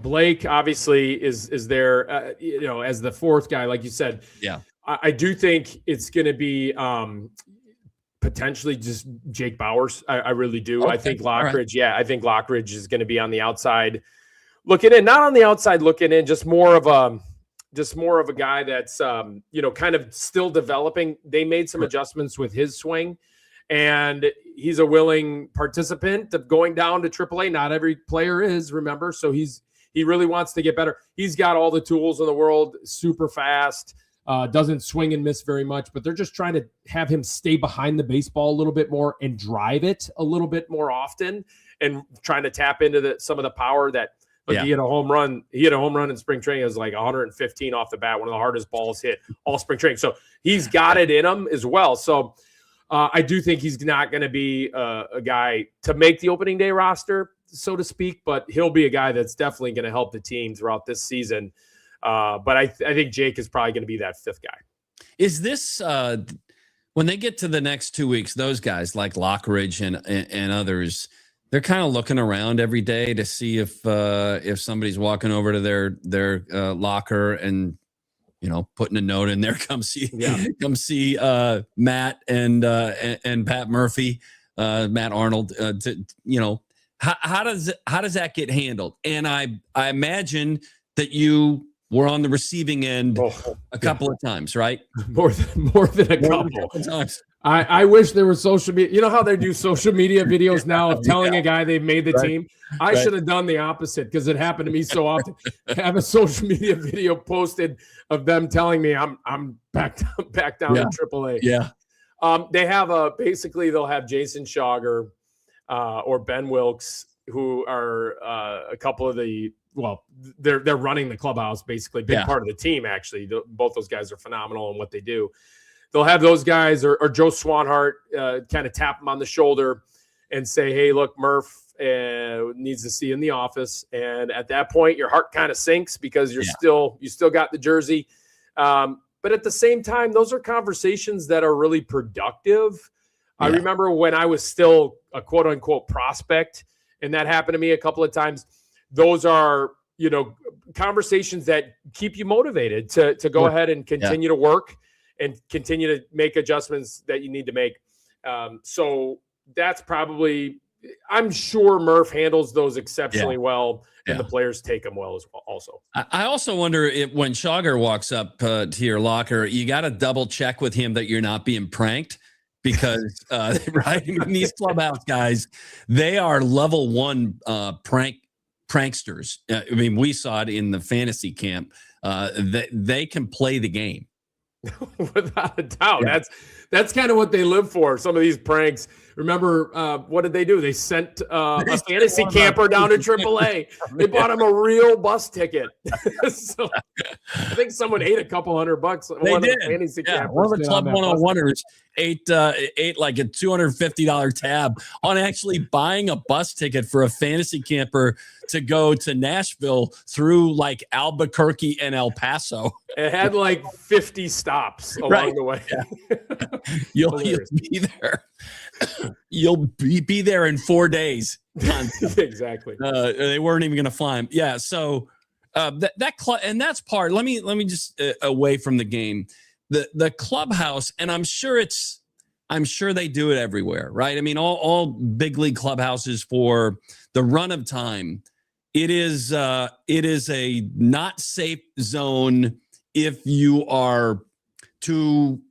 Blake obviously is there, as the fourth guy, like you said. Yeah. I do think it's going to be potentially just Jake Bauers. I really do. Okay. I think Lockridge. Right. I think Lockridge is going to be on the outside looking in, not on the outside looking in, just more of a guy that's, kind of still developing. They made some adjustments with his swing, and he's a willing participant of going down to AAA. Not every player is, remember. So he really wants to get better. He's got all the tools in the world, super fast, doesn't swing and miss very much, but they're just trying to have him stay behind the baseball a little bit more and drive it a little bit more often, and trying to tap into some of the power that. He had a home run. He had a home run in spring training. It was like 115 off the bat, one of the hardest balls hit all spring training. So he's got it in him as well. So I do think he's not going to be a guy to make the opening day roster, so to speak, but he'll be a guy that's definitely going to help the team throughout this season. But I think Jake is probably going to be that fifth guy. Is this when they get to the next 2 weeks, those guys like Lockridge and others, they're kind of looking around every day to see if somebody's walking over to their locker and putting a note in there. Come see Matt and Pat Murphy, Matt Arnold. How does that get handled? And I imagine that you were on the receiving end a couple of times, right? More than a couple times. I wish there was social media. You know how they do social media videos now of telling a guy they've made the team? I should have done the opposite, because it happened to me so often. Have a social media video posted of them telling me I'm back down in AAA. Yeah. They have basically they'll have Jason Schauger or Ben Wilkes, who are a couple of they're running the clubhouse, basically, big part of the team, actually. Both those guys are phenomenal in what they do. They'll have those guys or Joe Swanhart kind of tap him on the shoulder and say, hey, look, Murph needs to see you in the office. And at that point, your heart kind of sinks because you still got the jersey. But at the same time, those are conversations that are really productive. Yeah. I remember when I was still a quote unquote prospect, and that happened to me a couple of times. Those are, conversations that keep you motivated to go ahead and continue to work and continue to make adjustments that you need to make. So that's probably, I'm sure Murph handles those exceptionally well, and the players take them well as well also. I also wonder if when Schauger walks up to your locker, you got to double check with him that you're not being pranked because, right? I mean, these clubhouse guys, they are level one pranksters. I mean, we saw it in the fantasy camp. They can play the game. Without a doubt. That's kind of what they live for. Some of these pranks. Remember, what did they do? They sent a fantasy camper down to AAA. They bought him a real bus ticket. So I think someone ate a couple $100. They did. Fantasy campers one of the Club 101ers ate like a $250 tab on actually buying a bus ticket for a fantasy camper to go to Nashville through like Albuquerque and El Paso. It had like 50 stops along the way. Yeah. You'll be there. You'll be there in 4 days. Exactly. They weren't even going to fly him. Yeah. So and that's part. Let me just away from the game. The clubhouse, and I'm sure they do it everywhere, right? I mean, all big league clubhouses for the run of time. It is a not safe zone if you are too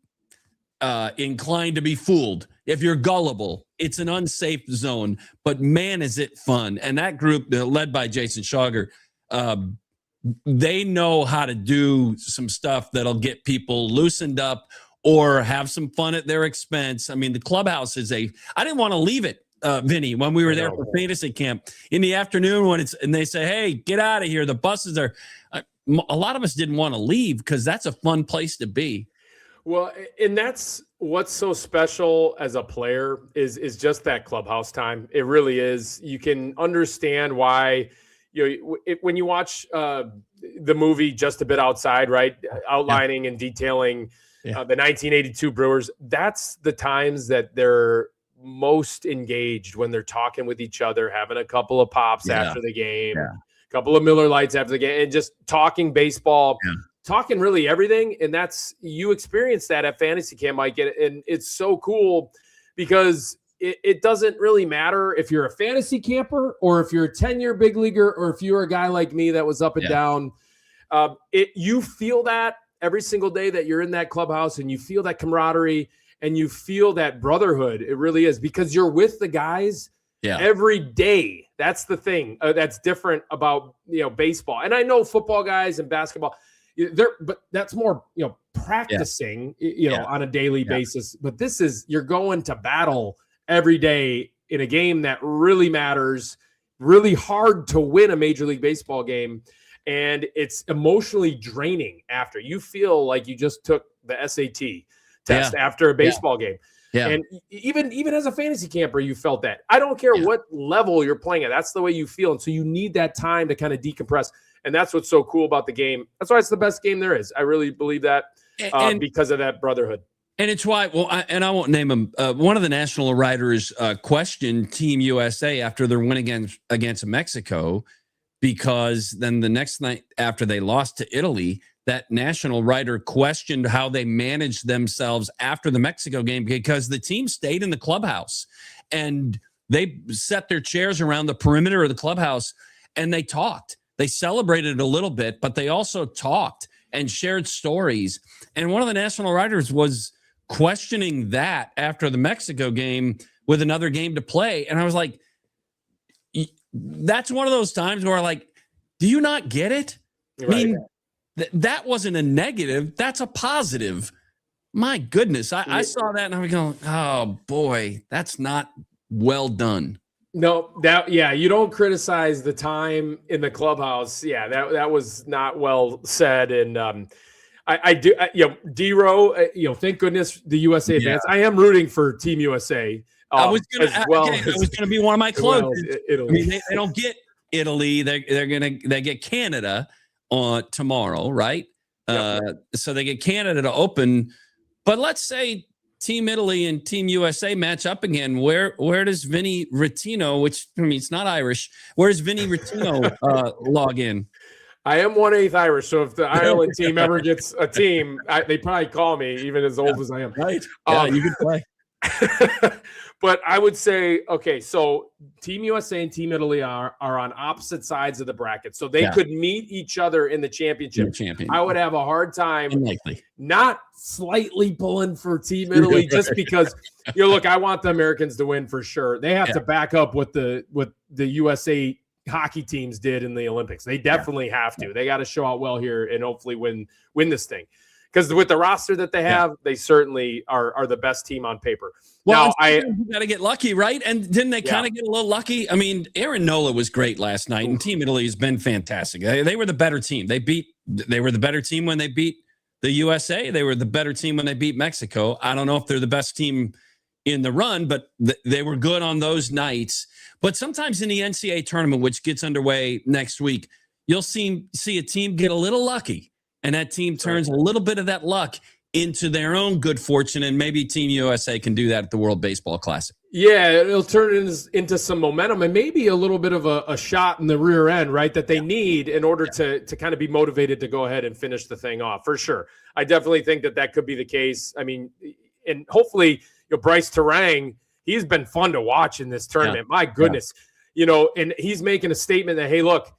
inclined to be fooled. If you're gullible, it's an unsafe zone. But man, is it fun! And that group, led by Jason Schauger, they know how to do some stuff that'll get people loosened up or have some fun at their expense. I mean, the clubhouse is I didn't want to leave it, Vinny, when we were there for fantasy camp in the afternoon and they say, hey, get out of here. The buses are, a lot of us didn't want to leave because that's a fun place to be. Well, and that's what's so special as a player is just that clubhouse time. It really is. You can understand why, when you watch the movie Just a Bit Outside, right, outlining and detailing the 1982 Brewers, that's the times that they're most engaged, when they're talking with each other, having a couple of pops after the game, a couple of Miller Lights after the game, and just talking baseball, talking really everything. And you experience that at fantasy camp, Mike, and it's so cool because it doesn't really matter if you're a fantasy camper or if you're a 10-year big leaguer or if you're a guy like me that was up and down. You feel that every single day that you're in that clubhouse, and you feel that camaraderie and you feel that brotherhood. It really is, because you're with the guys every day. That's the thing that's different about baseball. And I know football guys and basketball, but that's more practicing on a daily basis. But this is, you're going to battle every day in a game that really matters, really hard to win a Major League Baseball game. And it's emotionally draining after. You feel like you just took the SAT test after a baseball game. Yeah. And even as a fantasy camper, you felt that. I don't care what level you're playing at. That's the way you feel. And so you need that time to kind of decompress. And that's what's so cool about the game. That's why it's the best game there is. I really believe that because of that brotherhood. And it's why, I won't name him. One of the national writers questioned Team USA after their win against Mexico, because then the next night after they lost to Italy, that national writer questioned how they managed themselves after the Mexico game, because the team stayed in the clubhouse and they set their chairs around the perimeter of the clubhouse and they talked. They celebrated a little bit, but they also talked and shared stories. And one of the national writers was questioning that after the Mexico game with another game to play. And I was like, that's one of those times where do you not get it? Right. I mean, that wasn't a negative. That's a positive. My goodness. I saw that and I was going, oh boy, that's not well done. No, you don't criticize the time in the clubhouse. Yeah, that was not well said. And I D-Row, thank goodness the USA advanced. I am rooting for Team USA. I was gonna be one of my closers. Well, Italy. I mean, they don't get Italy. They get Canada on tomorrow, right? So they get Canada to open. But let's say Team Italy and Team USA match up again. Where does Vinny Rattino, which I mean it's not Irish, where's Vinny Rattino log in? I am 1/8 Irish, so if the Ireland team ever gets a team, they probably call me, even as old as I am. Right? Yeah, you can play. But I would say, okay, so Team USA and Team Italy are on opposite sides of the bracket, so they could meet each other in the championship. I would have a hard time not slightly pulling for Team Italy just because, look, I want the Americans to win for sure. They have to back up what the USA hockey teams did in the Olympics. They definitely have to. They got to show out well here and hopefully win this thing. Because with the roster that they have, they certainly are the best team on paper. Well, now, you got to get lucky, right? And didn't they kind of get a little lucky? I mean, Aaron Nola was great last night, and Team Italy has been fantastic. They were the better team. They were the better team when they beat the USA. They were the better team when they beat Mexico. I don't know if they're the best team in the run, but they were good on those nights. But sometimes in the NCAA tournament, which gets underway next week, you'll see a team get a little lucky. And that team turns a little bit of that luck into their own good fortune, and maybe Team USA can do that at the World Baseball Classic. Yeah, it'll turn it into some momentum and maybe a little bit of a shot in the rear end, right, that they need in order to kind of be motivated to go ahead and finish the thing off, for sure. I definitely think that could be the case. I mean, and hopefully Bryce Terang, he's been fun to watch in this tournament. My goodness. And he's making a statement that, hey, look,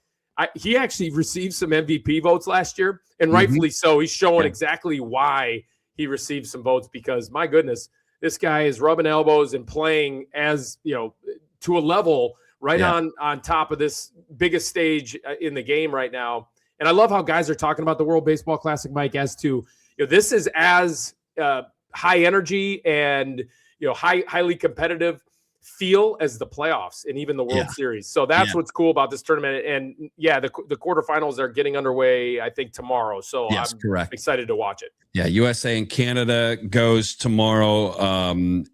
he actually received some MVP votes last year, and rightfully so. He's showing exactly why he received some votes because, my goodness, this guy is rubbing elbows and playing as, to a level right on top of this biggest stage in the game right now. And I love how guys are talking about the World Baseball Classic, Mike, as to, this is as high energy and, highly competitive feel as the playoffs and even the World Series. So that's what's cool about this tournament. And the quarterfinals are getting underway, I think, tomorrow. So I'm excited to watch it. Yeah, USA and Canada goes tomorrow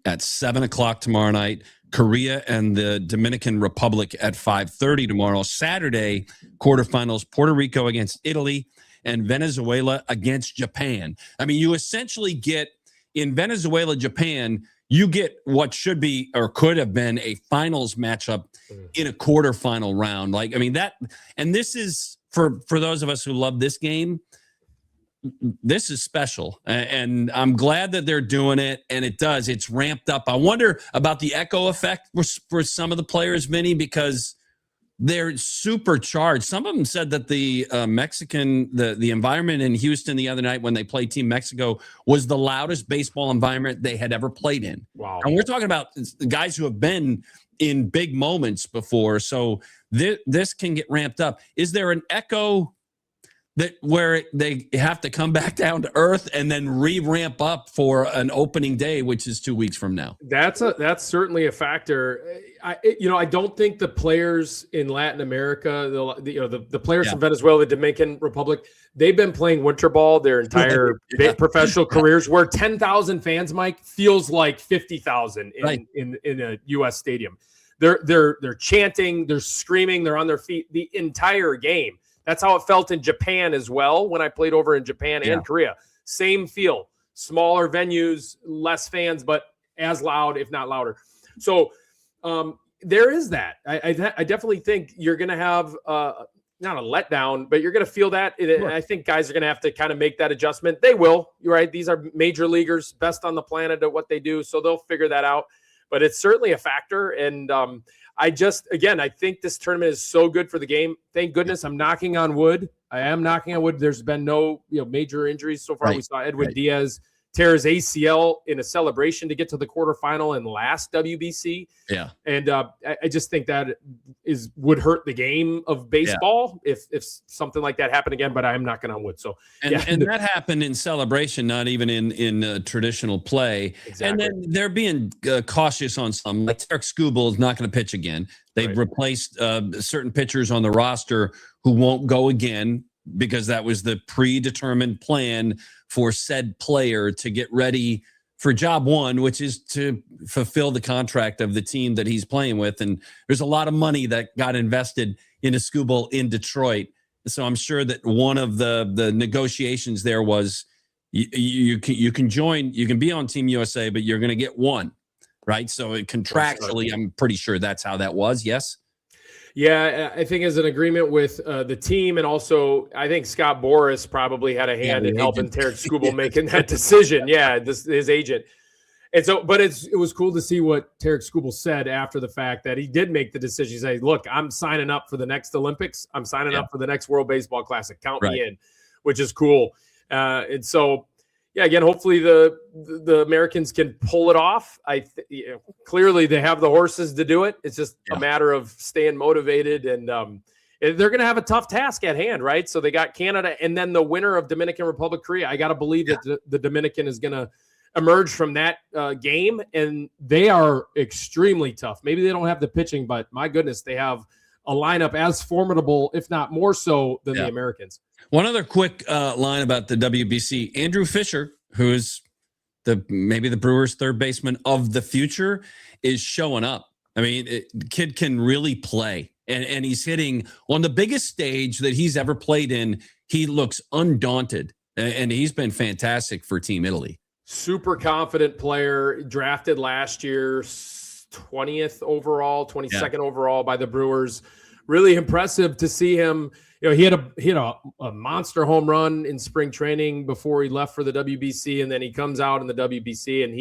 at 7:00 tomorrow night. Korea and the Dominican Republic at 5:30 tomorrow. Saturday, quarterfinals, Puerto Rico against Italy and Venezuela against Japan. I mean, you essentially get in Venezuela, Japan, you get what should be or could have been a finals matchup in a quarterfinal round. Like, I mean, and this is for those of us who love this game, this is special. And I'm glad that they're doing it. And it's ramped up. I wonder about the echo effect for some of the players, Vinny, because they're supercharged. Some of them said that the the environment in Houston the other night when they played Team Mexico was the loudest baseball environment they had ever played in. Wow. And we're talking about guys who have been in big moments before. So this can get ramped up. Is there an echo where they have to come back down to earth and then re-ramp up for an opening day, which is 2 weeks from now? That's certainly a factor. I don't think the players in Latin America, the players from Venezuela, the Dominican Republic, they've been playing winter ball their entire professional careers, where 10,000 fans, Mike, feels like 50,000 in a U.S. stadium. They're chanting, they're screaming, they're on their feet the entire game. That's how it felt in Japan as well when I played over in Japan and Korea. Same feel, smaller venues, less fans, but as loud, if not louder. So there is that. I definitely think you're going to have not a letdown, but you're going to feel that. And I think guys are going to have to kind of make that adjustment. They will. You're right. These are major leaguers, best on the planet at what they do. So they'll figure that out. But it's certainly a factor. And I think this tournament is so good for the game. Thank goodness. I'm knocking on wood. I am knocking on wood. There's been no major injuries so far. We saw Edwin Diaz tear his ACL in a celebration to get to the quarterfinal in last WBC. Yeah. And I just think that would hurt the game of baseball if something like that happened again, but I am knocking on wood. So, and that happened in celebration, not even in traditional play. Exactly. And then they're being cautious on some, like Eric Skubal is not going to pitch again. They've replaced certain pitchers on the roster who won't go again, because that was the predetermined plan for said player to get ready for job one, which is to fulfill the contract of the team that he's playing with. And there's a lot of money that got invested in Escobar in Detroit. So I'm sure that one of the negotiations there was you can join, you can be on Team USA, but you're going to get one, right? So contractually, I'm pretty sure that's how that was. Yes. Yeah, I think as an agreement with the team, and also I think Scott Boras probably had a hand in helping Tarek Skubal making that decision. Yeah, his agent. And so, but it was cool to see what Tarek Skubal said after the fact, that he did make the decision. He said, "Look, I'm signing up for the next Olympics. I'm signing up for the next World Baseball Classic. Count me in," which is cool. And so, yeah, again, hopefully the Americans can pull it off. Clearly they have the horses to do it. It's just a matter of staying motivated, and they're going to have a tough task at hand, right? So they got Canada, and then the winner of Dominican Republic, Korea. I got to believe that the Dominican is going to emerge from that game, and they are extremely tough. Maybe they don't have the pitching, but my goodness, they have a lineup as formidable, if not more so, than the Americans. One other quick line about the WBC. Andrew Fisher, who is maybe the Brewers' third baseman of the future, is showing up. I mean, the kid can really play, and he's hitting on the biggest stage that he's ever played in. He looks undaunted, and he's been fantastic for Team Italy. Super confident player, drafted last year, 20th overall, 22nd overall by the Brewers. Really impressive to see him. You know, he had a monster home run in spring training before he left for the WBC, and then he comes out in the WBC and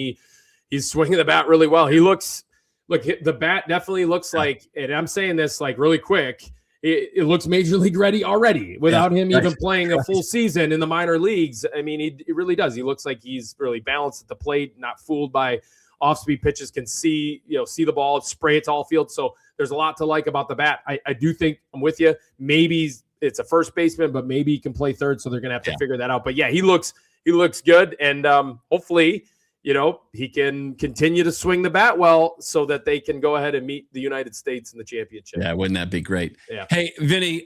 he's swinging the bat really well. The bat definitely looks like, and I'm saying this like really quick, it looks major league ready already without him even playing a full season in the minor leagues. I mean, he really does. He looks like he's really balanced at the plate, not fooled by off-speed pitches, can see the ball, spray it to all field. So there's a lot to like about the bat. I do think I'm with you. Maybe it's a first baseman, but maybe he can play third. So they're going to have to figure that out. But yeah, he looks good. And hopefully, he can continue to swing the bat well so that they can go ahead and meet the United States in the championship. Yeah, wouldn't that be great? Yeah. Hey, Vinny,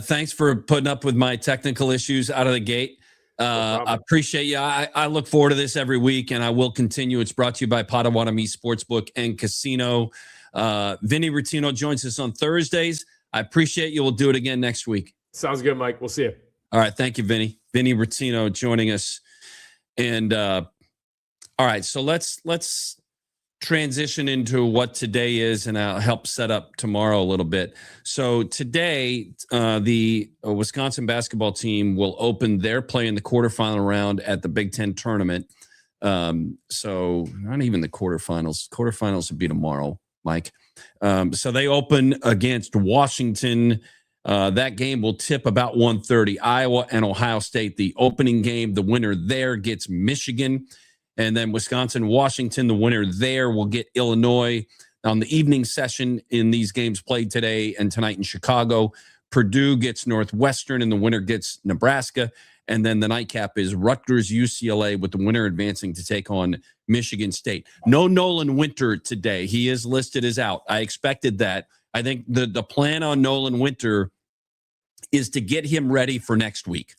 thanks for putting up with my technical issues out of the gate. I appreciate you. I look forward to this every week, and I will continue. It's brought to you by Potawatomi Sportsbook and Casino. Vinny Rottino joins us on Thursdays. I appreciate you. We'll do it again next week. Sounds good, Mike. We'll see you. All right. Thank you, Vinny. Vinny Rottino joining us. And all right, so let's transition into what today is, and I'll help set up tomorrow a little bit. So today, the Wisconsin basketball team will open their play in the quarterfinal round at the Big Ten tournament. So not even the quarterfinals. Quarterfinals will be tomorrow, Mike. So they open against Washington. That game will tip about 1:30. Iowa and Ohio State, the opening game. The winner there gets Michigan. And then Wisconsin, Washington, the winner there will get Illinois. On the evening session in these games played today and tonight in Chicago, Purdue gets Northwestern and the winner gets Nebraska. And then the nightcap is Rutgers, UCLA, with the winner advancing to take on Michigan State. No Nolan Winter today. He is listed as out. I expected that. I think the plan on Nolan Winter is to get him ready for next week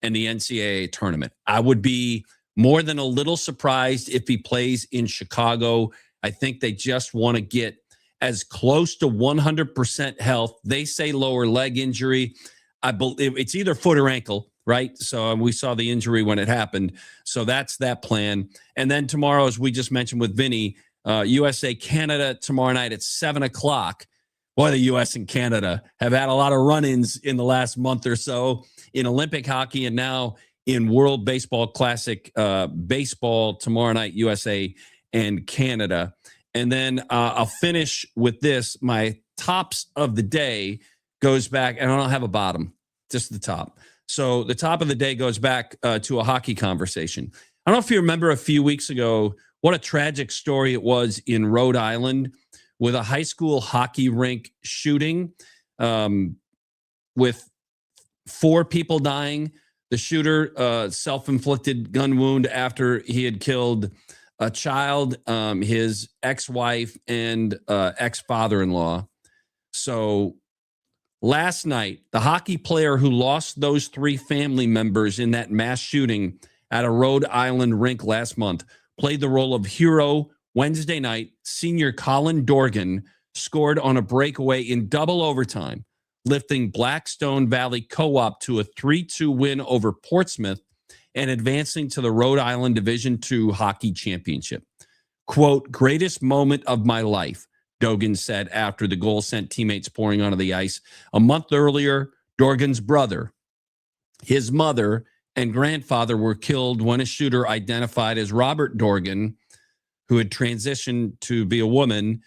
and the NCAA tournament. I would be more than a little surprised if he plays in Chicago. I think they just want to get as close to 100% health. They say lower leg injury. I believe it's either foot or ankle, right? So we saw the injury when it happened. So that's that plan. And then tomorrow, as we just mentioned with Vinny, USA, Canada tomorrow night at 7:00. Boy, the U.S. and Canada have had a lot of run-ins in the last month or so in Olympic hockey and now in World Baseball Classic baseball tomorrow night, USA and Canada. And then I'll finish with this. My tops of the day goes back, and I don't have a bottom, just the top. So the top of the day goes back to a hockey conversation. I don't know if you remember a few weeks ago what a tragic story it was in Rhode Island with a high school hockey rink shooting with 4 people dying. The shooter, self-inflicted gun wound after he had killed a child, his ex-wife, and ex-father-in-law. So last night, the hockey player who lost those 3 family members in that mass shooting at a Rhode Island rink last month played the role of hero Wednesday night. Senior Colin Dorgan scored on a breakaway in double overtime, lifting Blackstone Valley Co-op to a 3-2 win over Portsmouth and advancing to the Rhode Island Division II Hockey Championship. Quote, greatest moment of my life, Dogan said after the goal sent teammates pouring onto the ice. A month earlier, Dorgan's brother, his mother, and grandfather were killed when a shooter identified as Robert Dorgan, who had transitioned to be a woman,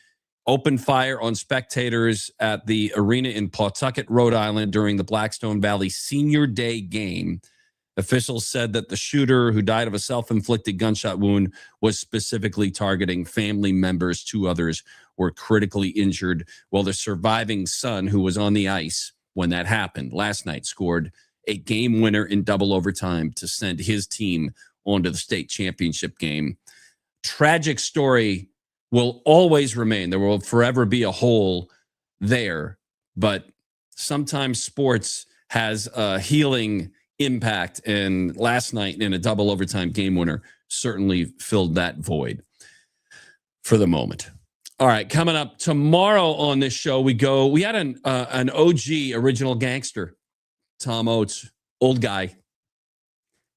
opened fire on spectators at the arena in Pawtucket, Rhode Island during the Blackstone Valley Senior Day game. Officials said that the shooter, who died of a self-inflicted gunshot wound, was specifically targeting family members. 2 others were critically injured, while the surviving son, who was on the ice when that happened last night, scored a game winner in double overtime to send his team onto the state championship game. Tragic story will always remain. There will forever be a hole there, but sometimes sports has a healing impact, and last night in a double overtime game winner certainly filled that void for the moment. All right, coming up tomorrow on this show, we had an OG original gangster, Tom Oates, old guy.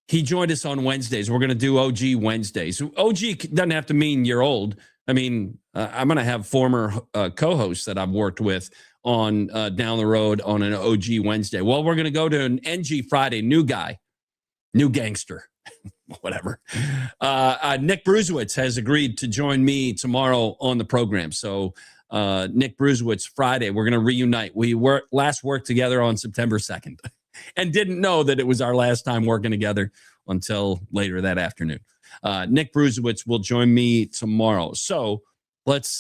He joined us on Wednesdays. We're going to do OG Wednesdays. OG doesn't have to mean you're old. I mean, I'm going to have former co-hosts that I've worked with on down the road on an OG Wednesday. Well, we're going to go to an NG Friday. New guy, new gangster, whatever. Nick Bruzewitz has agreed to join me tomorrow on the program. So Nick Bruzewitz Friday, we're going to reunite. We last worked together on September 2nd and didn't know that it was our last time working together until later that afternoon. Nick Bruzewitz will join me tomorrow. So let's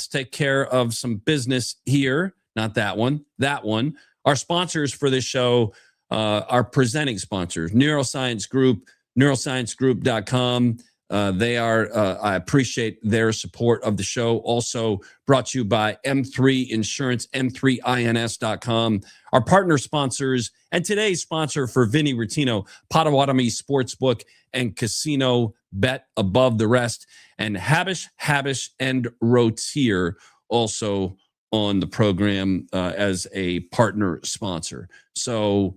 take care of some business here. Not that one, that one. Our sponsors for this show, our presenting sponsors, Neuroscience Group, neurosciencegroup.com. I appreciate their support of the show. Also brought to you by M3 Insurance, M3INS.com. Our partner sponsors, and today's sponsor for Vinny Rottino, Potawatomi Sportsbook and Casino, Bet Above the Rest, and Habish, and Rotier also on the program as a partner sponsor. So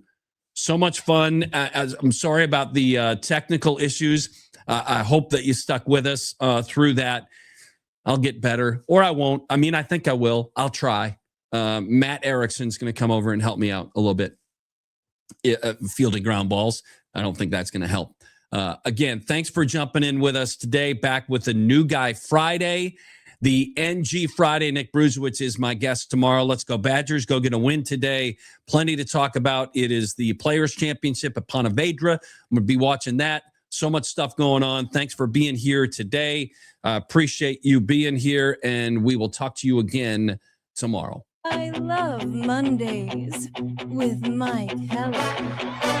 much fun. I'm sorry about the technical issues. I hope that you stuck with us through that. I'll get better, or I won't. I mean, I think I will. I'll try. Matt Erickson's going to come over and help me out a little bit. Fielding ground balls. I don't think that's going to help. Again, thanks for jumping in with us today. Back with a New Guy Friday. The NG Friday. Nick Bruzewitz is my guest tomorrow. Let's go Badgers. Go get a win today. Plenty to talk about. It is the Players' Championship at Ponte Vedra. I'm going to be watching that. So much stuff going on. Thanks for being here today. Appreciate you being here, and we will talk to you again tomorrow. I love Mondays with Mike Heller.